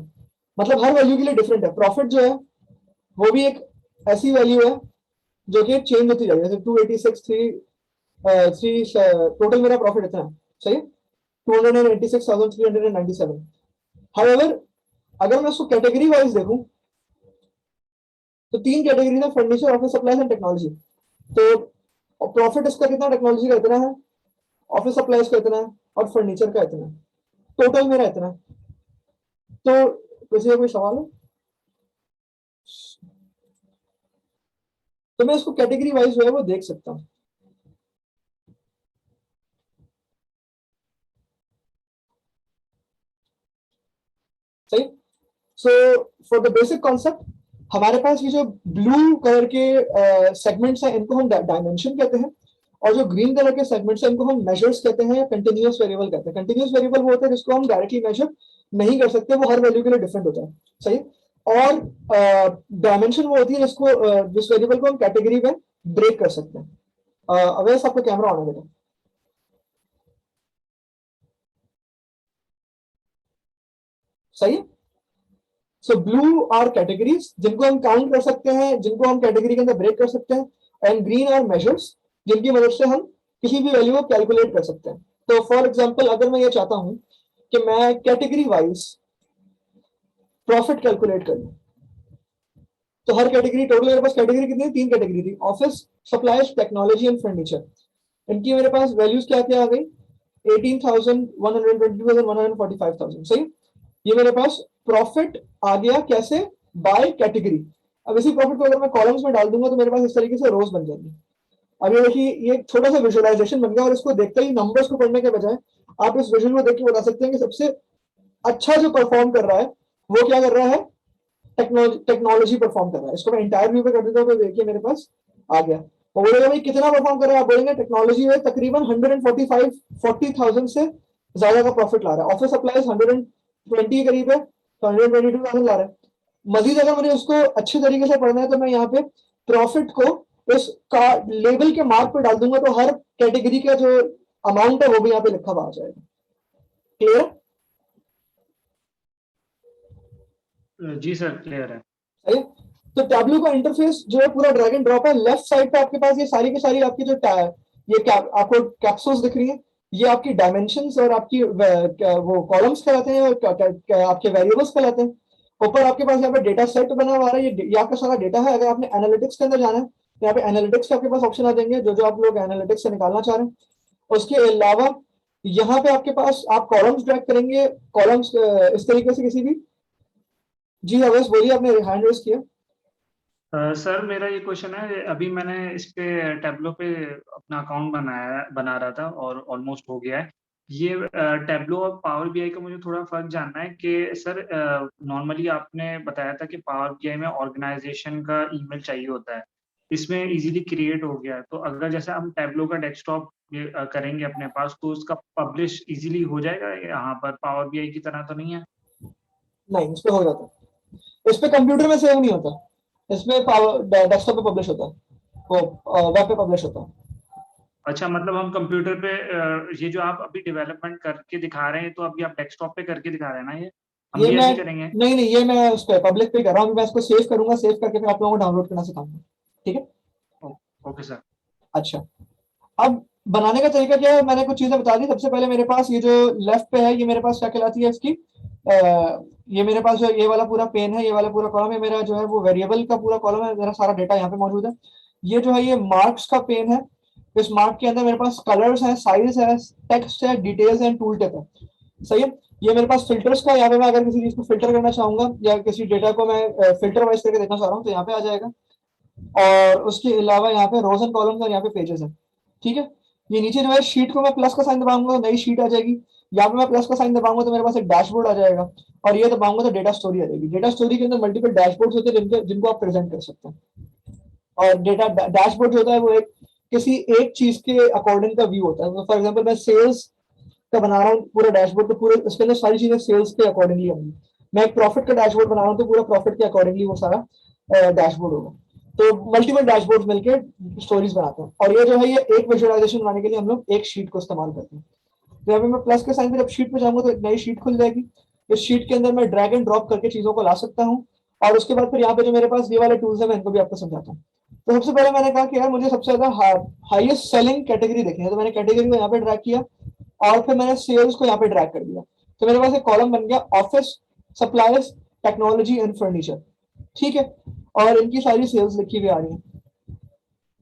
मतलब हर वैल्यू के लिए डिफरेंट है। प्रॉफिट जो है वो भी एक ऐसी वैल्यू है जो कि चेंज होती जाएगी, जैसे 286 टोटल मेरा प्रॉफिट इतना है। सही। 286,397। हाउएवर अगर मैं उसको कैटेगरी वाइज देखूं तो 3 कैटेगरी है, furniture, office supplies and technology. तो प्रॉफिट इसका कितना, टेक्नोलॉजी का इतना है, ऑफिस सप्लाईज का इतना है, और फर्नीचर का इतना है। टोटल मेरा इतना है। तो किसी का कोई सवाल है? तो मैं इसको कैटेगरी वाइज जो है वो देख सकता हूं। सही। So for the basic concept, हमारे पास ये जो ब्लू कलर के सेगमेंट्स हैं इनको हम डायमेंशन कहते हैं, और जो ग्रीन कलर के सेगमेंट्स हैं इनको हम मेजर्स कहते हैं या कंटिन्यूअस वेरिएबल कहते हैं। कंटिन्यूअस वेरिएबल वो होता है जिसको हम डायरेक्टली मेजर नहीं कर सकते, वो हर वैल्यू के लिए डिफरेंट होता है। सही। और डायमेंशन वो होती है जिसको जिस वेरिएबल को हम कैटेगरी में ब्रेक कर सकते हैं। अवैस आपका कैमरा ऑन है बेटा। सही है। सो ब्लू आर कैटेगरीज जिनको हम काउंट कर सकते हैं, जिनको हम कैटेगरी के अंदर ब्रेक कर सकते हैं, एंड ग्रीन आर मेजर्स जिनकी मदद से हम किसी भी वैल्यू को कैलकुलेट कर सकते हैं। तो फॉर एग्जांपल अगर मैं ये चाहता हूं कि मैं कैटेगरी वाइज प्रॉफिट कैलकुलेट करूं, तो हर कैटेगरी, टोटल मेरे पास कैटेगरी कितनी, 3 कैटेगरी थी, office supplies, technology and furniture. इनकी मेरे पास वैल्यूज क्या क्या आ गई, 18,122 और 145,000। सही। ये मेरे पास प्रॉफिट आ गया कैसे, बाय कैटेगरी। अब इसी प्रॉफिट को अगर मैं कॉलम्स में डाल दूंगा तो मेरे पास इस तरीके से रोज बन जाएंगी। अब ये देखिए ये छोटा सा विजुअलाइजेशन बन गया, और इसको देखते ही नंबर्स को पढ़ने के बजाय आप इस विजुअल को देख के बता सकते हैं कि सबसे अच्छा जो परफॉर्म कर रहा है वो क्या कर रहा है, टेक्नोलॉजी परफॉर्म कर रहा है। इसको मैं इंटायर व्यू पे कर देता हूँ तो देखिए मेरे पास आ गया। और बोलेगा भाई कितना परफॉर्म कर रहा है, आप बोलेंगे टेक्नोलॉजी में तकरीबन 140,000 से ज्यादा का प्रॉफिट ला रहा है, ऑफिस सप्लाईज 120 के करीब है, तो 122,000 ला रहा है। मजीद अगर मुझे उसको अच्छे तरीके से पढ़ना है तो मैं यहाँ पे प्रॉफिट को उस का लेबल के मार्क पे डाल दूंगा, तो हर कैटेगरी का जो अमाउंट है वो भी यहाँ पे लिखा हुआ आ जाएगा। क्लियर?
जी सर क्लियर है।
सही। तो टैब्लू का इंटरफेस जो है पूरा ड्रैग एंड ड्रॉप है। लेफ्ट साइड पे आपके पास ये सारी की सारी आपकी जो आपको कैप्सूल्स दिख रही है, ये आपकी डायमेंशंस और आपकी वो कॉलम्स कहलाते हैं और आपके वेरिएबल्स कहलाते हैं। ऊपर आपके पास यहाँ पे डेटा सेट बना हुआ है, ये आपका सारा डेटा है। अगर आपने एनालिटिक्स के अंदर जाना है तो यहाँ पे एनालिटिक्स के आपके पास ऑप्शन आ जाएंगे, जो जो आप लोग एनालिटिक्स से निकालना चाह रहे हैं। उसके अलावा यहाँ पे आपके पास आप कॉलम्स ड्रैग करेंगे, कॉलम्स इस तरीके से किसी भी। जी अवैस बोलिए, आपने हैंड रेज किया।
सर मेरा ये क्वेश्चन है, अभी मैंने इस पे टैब्लो पे अपना अकाउंट बना रहा था और ऑलमोस्ट हो गया है। ये टैब्लो और पावर बीआई का मुझे थोड़ा फर्क जानना है कि सर नॉर्मली आपने बताया था कि पावर बीआई में ऑर्गेनाइजेशन का ईमेल चाहिए होता है, इसमें इजीली क्रिएट हो गया है। तो अगर जैसे हम टैब्लो का डेस्कटॉप करेंगे अपने पास तो उसका पब्लिश इजीली हो जाएगा, यहाँ पर पावर बीआई की तरह तो नहीं है?
नहीं, इस पे हो जाता है, इस पे कंप्यूटर में सेव नहीं होता, इसमें पावर डेस्कटॉप पे पब्लिश होता है, वो वेब पे पब्लिश होता है।
अच्छा, मतलब हम कंप्यूटर पे ये जो आप अभी डेवलपमेंट करके दिखा रहे हैं तो अभी आप डेस्कटॉप पे करके दिखा रहे हैं ना, ये हम
ये
भी
मैं
ऐसे ही करेंगे?
नहीं नहीं, ये मैं उस पे पब्लिक पे कर रहा हूँ, मैं इसको सेव करूंगा, सेव करके फिर आप लोगों को डाउनलोड करना सिखाऊंगा। ठीक है?
Okay sir.
अच्छा, अब बनाने का तरीका क्या है, मैंने कुछ चीजें बता दी। सबसे पहले मेरे पास ये जो लेफ्ट पे है, ये मेरे पास क्या कहलाती है इसकी, ये मेरे पास जो ये वाला पूरा पेन है, ये वाला पूरा कॉलम है मेरा, जो है वो वेरिएबल का पूरा कॉलम है, मेरा सारा डेटा यहाँ पे मौजूद है। ये जो है ये मार्क्स का पेन है, इस मार्क के अंदर मेरे पास कलर्स है, साइज है, टेक्स्ट है, डिटेल्स एंड टूल टिप है। सही है? ये मेरे पास फिल्टर्स का, यहाँ पे मैं अगर किसी चीज को फिल्टर करना चाहूंगा या किसी डेटा को मैं फिल्टर वाइज करके देखना चाह रहा हूँ तो यहाँ पे आ जाएगा। और उसके अलावा यहाँ पे रोज एंड कॉलम्स और यहाँ पे पेजेस है। ठीक है? ये नीचे जो है शीट को मैं प्लस का साइन दबाऊंगा तो नई शीट आ जाएगी, यहाँ पे मैं प्लस का साइन दबाऊंगा तो मेरे पास एक डैशबोर्ड आ जाएगा, और ये दबाऊंगा तो डेटा स्टोरी आ जाएगी। डेटा स्टोरी के अंदर मल्टीपल डैशबोर्ड्स होते हैं जिनको आप प्रेजेंट कर सकते हैं। और डेटा डैशबोर्ड जो होता है वो एक किसी एक चीज के अकॉर्डिंग का व्यू होता है। फॉर एग्जांपल मैं सेल्स का बना रहा हूँ पूरा डैशबोर्ड, तो पूरे उसके अंदर सारी चीजें सेल्स के अकॉर्डिंगली होंगी। मैं एक प्रॉफिट का डैशबोर्ड बना रहा हूँ तो पूरा प्रॉफिट के अकॉर्डिंगली वो सारा डैशबोर्ड होगा। तो मल्टीपल डैशबोर्ड मिलकर स्टोरीज बनाते हैं, और ये जो है ये एक विजुअलाइजेशन बनाने के लिए हम लोग एक शीट को इस्तेमाल करते हैं। तो यहाँ पे मैं प्लस के साइन पे जब शीट पे जाऊंगा तो एक नई शीट खुल जाएगी। इस शीट के अंदर मैं ड्रैग एंड ड्रॉप करके चीजों को ला सकता हूँ, और उसके बाद फिर यहाँ पे जो मेरे पास ये वाले टूल्स है मैं इनको भी आपको समझाता हूँ। तो सबसे पहले मैंने कहा कि यार मुझे सबसे ज्यादा हाईएस्ट सेलिंग कैटेगरी देखनी है, तो मैंने कैटेगरी को यहाँ पे ड्रैग किया और फिर मैंने सेल्स को यहाँ पे ड्रैग कर दिया। तो मेरे पास एक कॉलम बन गया office suppliers technology and furniture. ठीक है? और इनकी सारी सेल्स लिखी हुई आ रही है।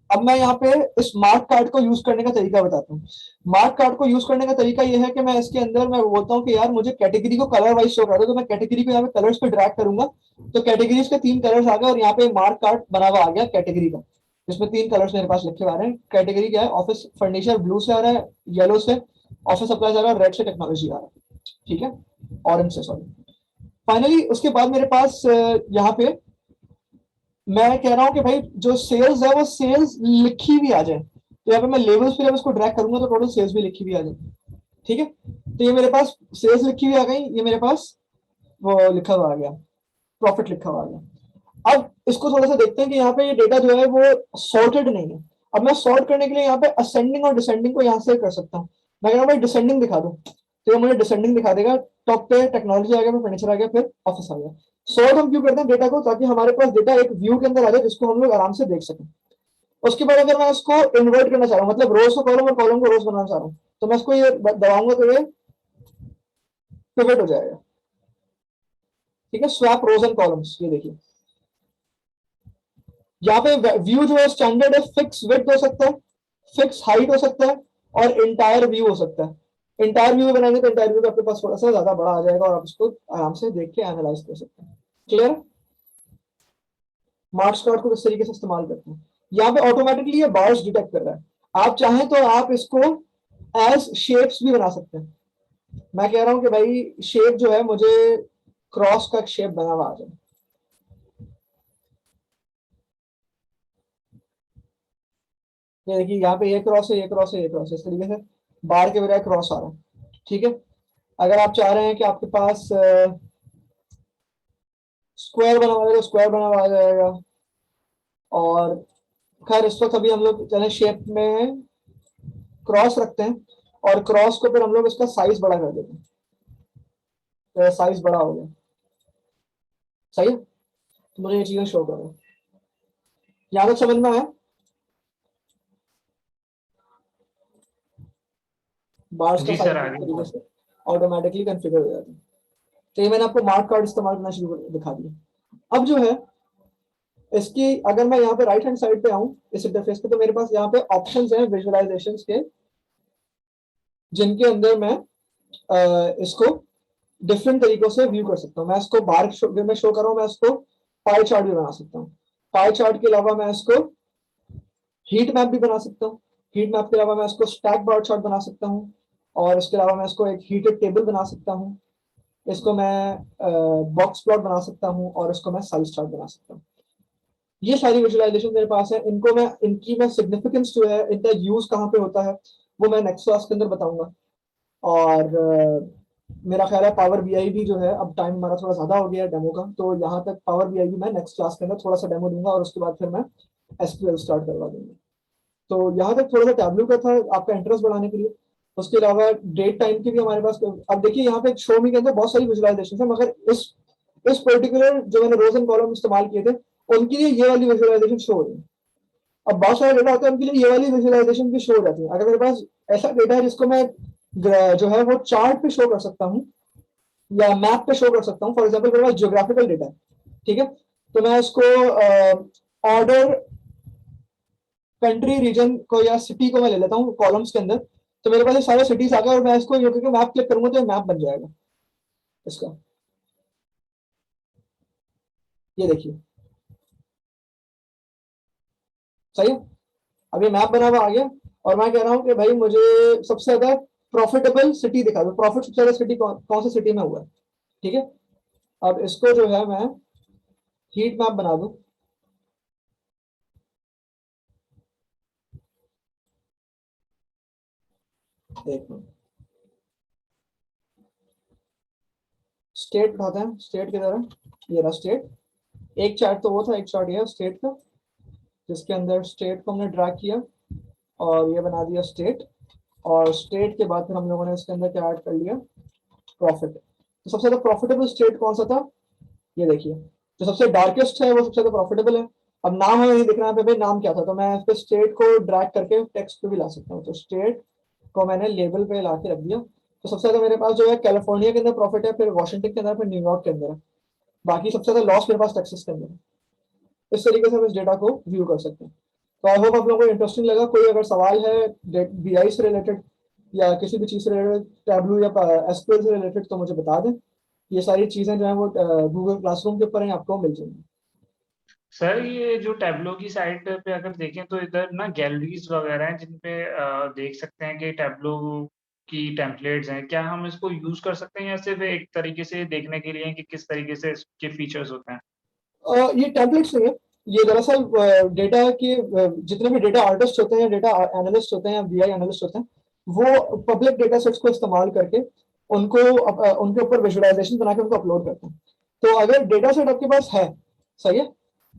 अब मैं यहाँ पे इस मार्क कार्ड को यूज करने का तरीका बताता हूँ। मार्क कार्ड को यूज करने का तरीका ये है कि मैं इसके अंदर मैं बोलता हूँ कि यार मुझे कैटेगरी को कलर वाइज शो कर दो, तो मैं कैटेगरी को यहाँ पे कलर्स पे ड्रैग करूंगा तो कैटेगरीज के 3 कलर्स आ गए, और यहाँ पे मार्क कार्ड बना हुआ आ गया कैटेगरी का, जिसमें 3 कलर्स मेरे पास लिखे हुए आ रहे हैं। कैटेगरी क्या है? ऑफिस फर्नीचर ब्लू से आ रहा है, येलो से ऑफिस सप्लाईज आ रहा है, रेड से टेक्नोलॉजी आ रहा है। ठीक है? ऑरेंज से, सॉरी। फाइनली उसके बाद मेरे पास यहाँ पे मैं कह रहा हूँ कि भाई जो सेल्स है वो सेल्स लिखी भी आ जाए, तो यहाँ पे मैं लेवल्स पे जब इसको ड्रैग करूंगा तो टोटल सेल्स भी लिखी भी आ जाए। ठीक है? तो ये मेरे पास सेल्स लिखी हुई आ गई, ये मेरे पास वो लिखा हुआ आ गया, प्रॉफिट लिखा हुआ आ गया। अब इसको थोड़ा सा देखते हैं कि यहाँ पे ये डेटा जो है वो सॉर्टेड नहीं है। अब मैं सॉर्ट करने के लिए यहाँ पे असेंडिंग और डिसेंडिंग को यहाँ से कर सकता हूँ। मैं कह रहा हूँ भाई डिसेंडिंग दिखा दो, तो ये मुझे डिसेंडिंग दिखा देगा। टॉप पे टेक्नोलॉजी आ गया, फिर फर्नीचर आ गया, फिर ऑफिस आ गया। सॉर्ट हम क्यों करते हैं डेटा को? ताकि हमारे पास डेटा एक व्यू के अंदर आ जाए जिसको हम लोग आराम से देख सकें। उसके बाद अगर मैं इसको इन्वर्ट करना चाह रहा हूँ, मतलब रोज को कॉलम और कॉलम को रोज बनाना चाह रहा हूँ, तो मैं इसको ये दबाऊंगा तो ये पिवट हो जाएगा। ठीक है? स्वैप रोज एंड कॉलम्स, ये देखिए यहाँ पे व्यू जो है स्टैंडर्ड है, फिक्स विड्थ हो सकता है, फिक्स हाइट हो सकता है, और इंटायर व्यू हो सकता है। इंटायर व्यू बनाएंगे तो इंटायर व्यू आपके पास थोड़ा सा ज्यादा बड़ा आ जाएगा और आप इसको आराम से देख के एनालाइज कर सकते हैं। क्लियर? मार्क्स कार्ड को इस तरीके से इस्तेमाल करते हैं। यहाँ पे ऑटोमेटिकली ये बार्स डिटेक्ट कर रहा है। आप चाहें तो आप इसको एज शेप्स भी बना सकते हैं। मैं कह रहा हूं कि भाई शेप जो है मुझे क्रॉस का शेप बना हुआ आ जाए, ये देखिए यहाँ पे ये क्रॉस है, ये क्रॉस है, ये क्रॉस है, इस तरीके से बार के बजाय क्रॉस आ रहा है। ठीक है, अगर आप चाह रहे हैं कि आपके पास स्क्वायर बना हुआ है तो स्क्वायर बना हुआ आ जाएगा। और खैर इस वक्त अभी हम लोग चले शेप में क्रॉस रखते हैं, और क्रॉस को फिर हम लोग इसका साइज बड़ा कर देते हैं, तो साइज बड़ा हो गया। सही है, तो मुझे ये चीजें शो करो, यहाँ तक समझ में आया। बार्स का
जी
साइज
सर,
इस
आगे
तरीके से ऑटोमेटिकली कॉन्फ़िगर हो जाता है। तो ये मैंने आपको मार्क कार्ड इस्तेमाल करना शुरू दिखा दिया। अब जो है इसकी, अगर मैं यहाँ पे राइट हैंड साइड पे आऊँ इस इंटरफेस पे, तो मेरे पास यहाँ पे ऑप्शंस हैं विजुअलाइजेशन के, जिनके अंदर मैं इसको डिफरेंट तरीकों से व्यू कर सकता हूँ। मैं इसको बार में शो कर रहा हूँ, मैं इसको पाई चार्ट भी बना सकता हूँ। पाई चार्ट के अलावा मैं इसको हीट मैप भी बना सकता हूँ। हीट मैप के अलावा मैं इसको स्टैक बार चार्ट बना सकता हूँ, और इसके अलावा मैं इसको एक हीटेड टेबल बना सकता हूँ। इसको मैं बॉक्स प्लॉट बना सकता हूँ, और इसको मैं साइज चार्ट बना सकता हूँ। ये सारी विजुअलाइजेशन मेरे पास है। इनकी मैं सिग्निफिकेंस जो है, इनका यूज कहाँ पे होता है, वो मैं नेक्स्ट क्लास के अंदर बताऊंगा। और मेरा ख्याल है पावर बीआई भी जो है, अब टाइम हमारा थोड़ा ज्यादा हो गया है डेमो का, तो यहाँ तक पावर बीआई भी मैं नेक्स्ट क्लास के अंदर थोड़ा सा डेमो दूंगा, और उसके बाद फिर मैं एसक्यूएल स्टार्ट करवा दूंगा। तो यहाँ तक थोड़ा सा टैबलू का था आपका इंटरेस्ट बढ़ाने के लिए। उसके अलावा डेट टाइम की भी हमारे पास, अब देखिए यहाँ पे शो मी के अंदर बहुत सारी विजुअलाइजेशन है, मगर इस पर्टिकुलर जो मैंने रोज एंड कॉलम इस्तेमाल किए थे, उनके लिए ये वाली विजुअलाइजेशन शो हो रही है। अब बहुत सारे डेटा होते हैं, उनके लिए ये वाली विजुअलाइजेशन भी शो हो जाती है। अगर मेरे पास ऐसा डेटा है जिसको मैं जो है वो चार्ट पे शो कर सकता हूँ या मैप पे शो कर सकता हूँ, फॉर एग्जाम्पल मेरे पास जियोग्राफिकल डेटा है, ठीक है, तो मैं इसको ऑर्डर कंट्री रीजन को या सिटी को मैं ले लेता हूँ कॉलम्स के अंदर। तो मेरे पास ये सारे सिटीज आ गए, और मैं इसको क्योंकि मैप क्लिक करूंगा तो मैप बन जाएगा इसका। ये देखिए, सही है, अब ये मैप बना हुआ आ गया, और मैं कह रहा हूँ कि भाई मुझे सबसे ज्यादा प्रॉफिटेबल सिटी दिखा दो, प्रॉफिट सबसे ज्यादा सिटी कौन सी सिटी में हुआ है। ठीक है, अब इसको जो है मैं हीट मैप बना दूं। एक मिनट, स्टेट उठाते हैं, स्टेट की तरह ये रहा स्टेट। एक चार्ट तो वो था, एक चार्ट ये स्टेट का, जिसके अंदर स्टेट को हमने ड्रैग किया और ये बना दिया स्टेट। और स्टेट के बाद फिर हम लोगों ने इसके अंदर क्या ऐड कर लिया, प्रॉफिट। तो सबसे ज्यादा प्रॉफिटेबल स्टेट कौन सा था, ये देखिए, जो सबसे डार्केस्ट है वो सबसे ज्यादा प्रॉफिटेबल है। अब नाम हमें नहीं दिख रहा है, भाई नाम क्या था, तो मैं इस पे स्टेट को ड्रैग करके टेक्स्ट पे भी ला सकता हूँ। तो स्टेट को मैंने लेबल पे ला के रख दिया। तो सबसे ज्यादा मेरे पास जो है कैलिफोर्निया के अंदर प्रॉफिट है, फिर वॉशिंगटन के अंदर, फिर न्यूयॉर्क के अंदर है। बाकी सबसे ज्यादा लॉस मेरे पास टेक्सास के अंदर है। इस तरीके से हम इस डेटा को व्यू कर सकते हैं। तो आई होप आप लोगों को इंटरेस्टिंग लगा। कोई अगर सवाल है बीआई से रिलेटेड या किसी भी चीज से रिलेटेड, टैबलू या एसक्यूएल से रिलेटेड, तो मुझे बता दें। ये सारी चीजें जो है वो गूगल क्लासरूम के ऊपर हैं, आपको मिल जाएंगी।
सर, ये जो टैबलो की साइट पे अगर देखें तो इधर ना गैलरीज वगैरह हैं जिन पे देख सकते हैं कि टैबलो की टेम्पलेट्स हैं। क्या हम इसको यूज कर सकते हैं या सिर्फ एक तरीके से देखने के लिए कि किस तरीके से इसके फीचर्स होते हैं?
ये टेम्पलेट्स नहीं है, ये दरअसल डेटा के जितने भी डेटा आर्टिस्ट होते हैं, डेटा एनालिस्ट होते हैं या बीआई एनालिस्ट होते हैं, वो पब्लिक डेटा सेट्स को इस्तेमाल करके उनको उनके ऊपर विजुअलाइजेशन बना के उनको अपलोड करते हैं। तो अगर डेटा सेट आपके पास है, सही है,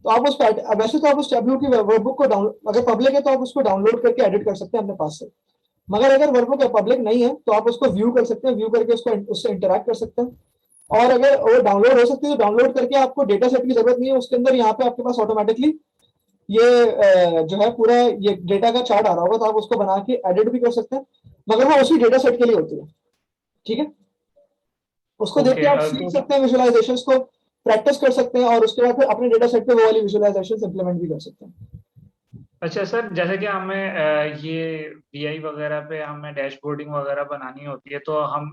तो आप उस वैसे तो आप उस टैबलू की वर्कबुक को डाउनलोड, अगर पब्लिक है तो आप उसको डाउनलोड करके एडिट कर सकते हैं अपने पास से। मगर अगर वर्कबुक पब्लिक नहीं है तो आप उसको व्यू कर सकते हैं, व्यू करके उसको उससे इंटरेक्ट कर सकते हैं। और अगर वो डाउनलोड हो सकती है तो डाउनलोड करके आपको डेटा सेट की जरूरत नहीं है, उसके अंदर यहाँ पे आपके पास ऑटोमेटिकली ये जो है पूरा ये डेटा का चार्ट आ रहा होगा, तो आप उसको बना के एडिट भी कर सकते हैं। मगर वो उसी डेटा सेट के लिए होती है, ठीक है। उसको देख के
ओके,
आप सीख सकते हैं, विजुअलाइजेशन को प्रैक्टिस कर सकते हैं, और उसके बाद फिर अपने डेटा सेट पे वो वाली विजुअलाइजेशन इंप्लीमेंट भी कर सकते हैं।
अच्छा सर, जैसे कि हमें ये बीआई वगैरह पे हमें डैशबोर्डिंग वगैरह बनानी होती है तो हम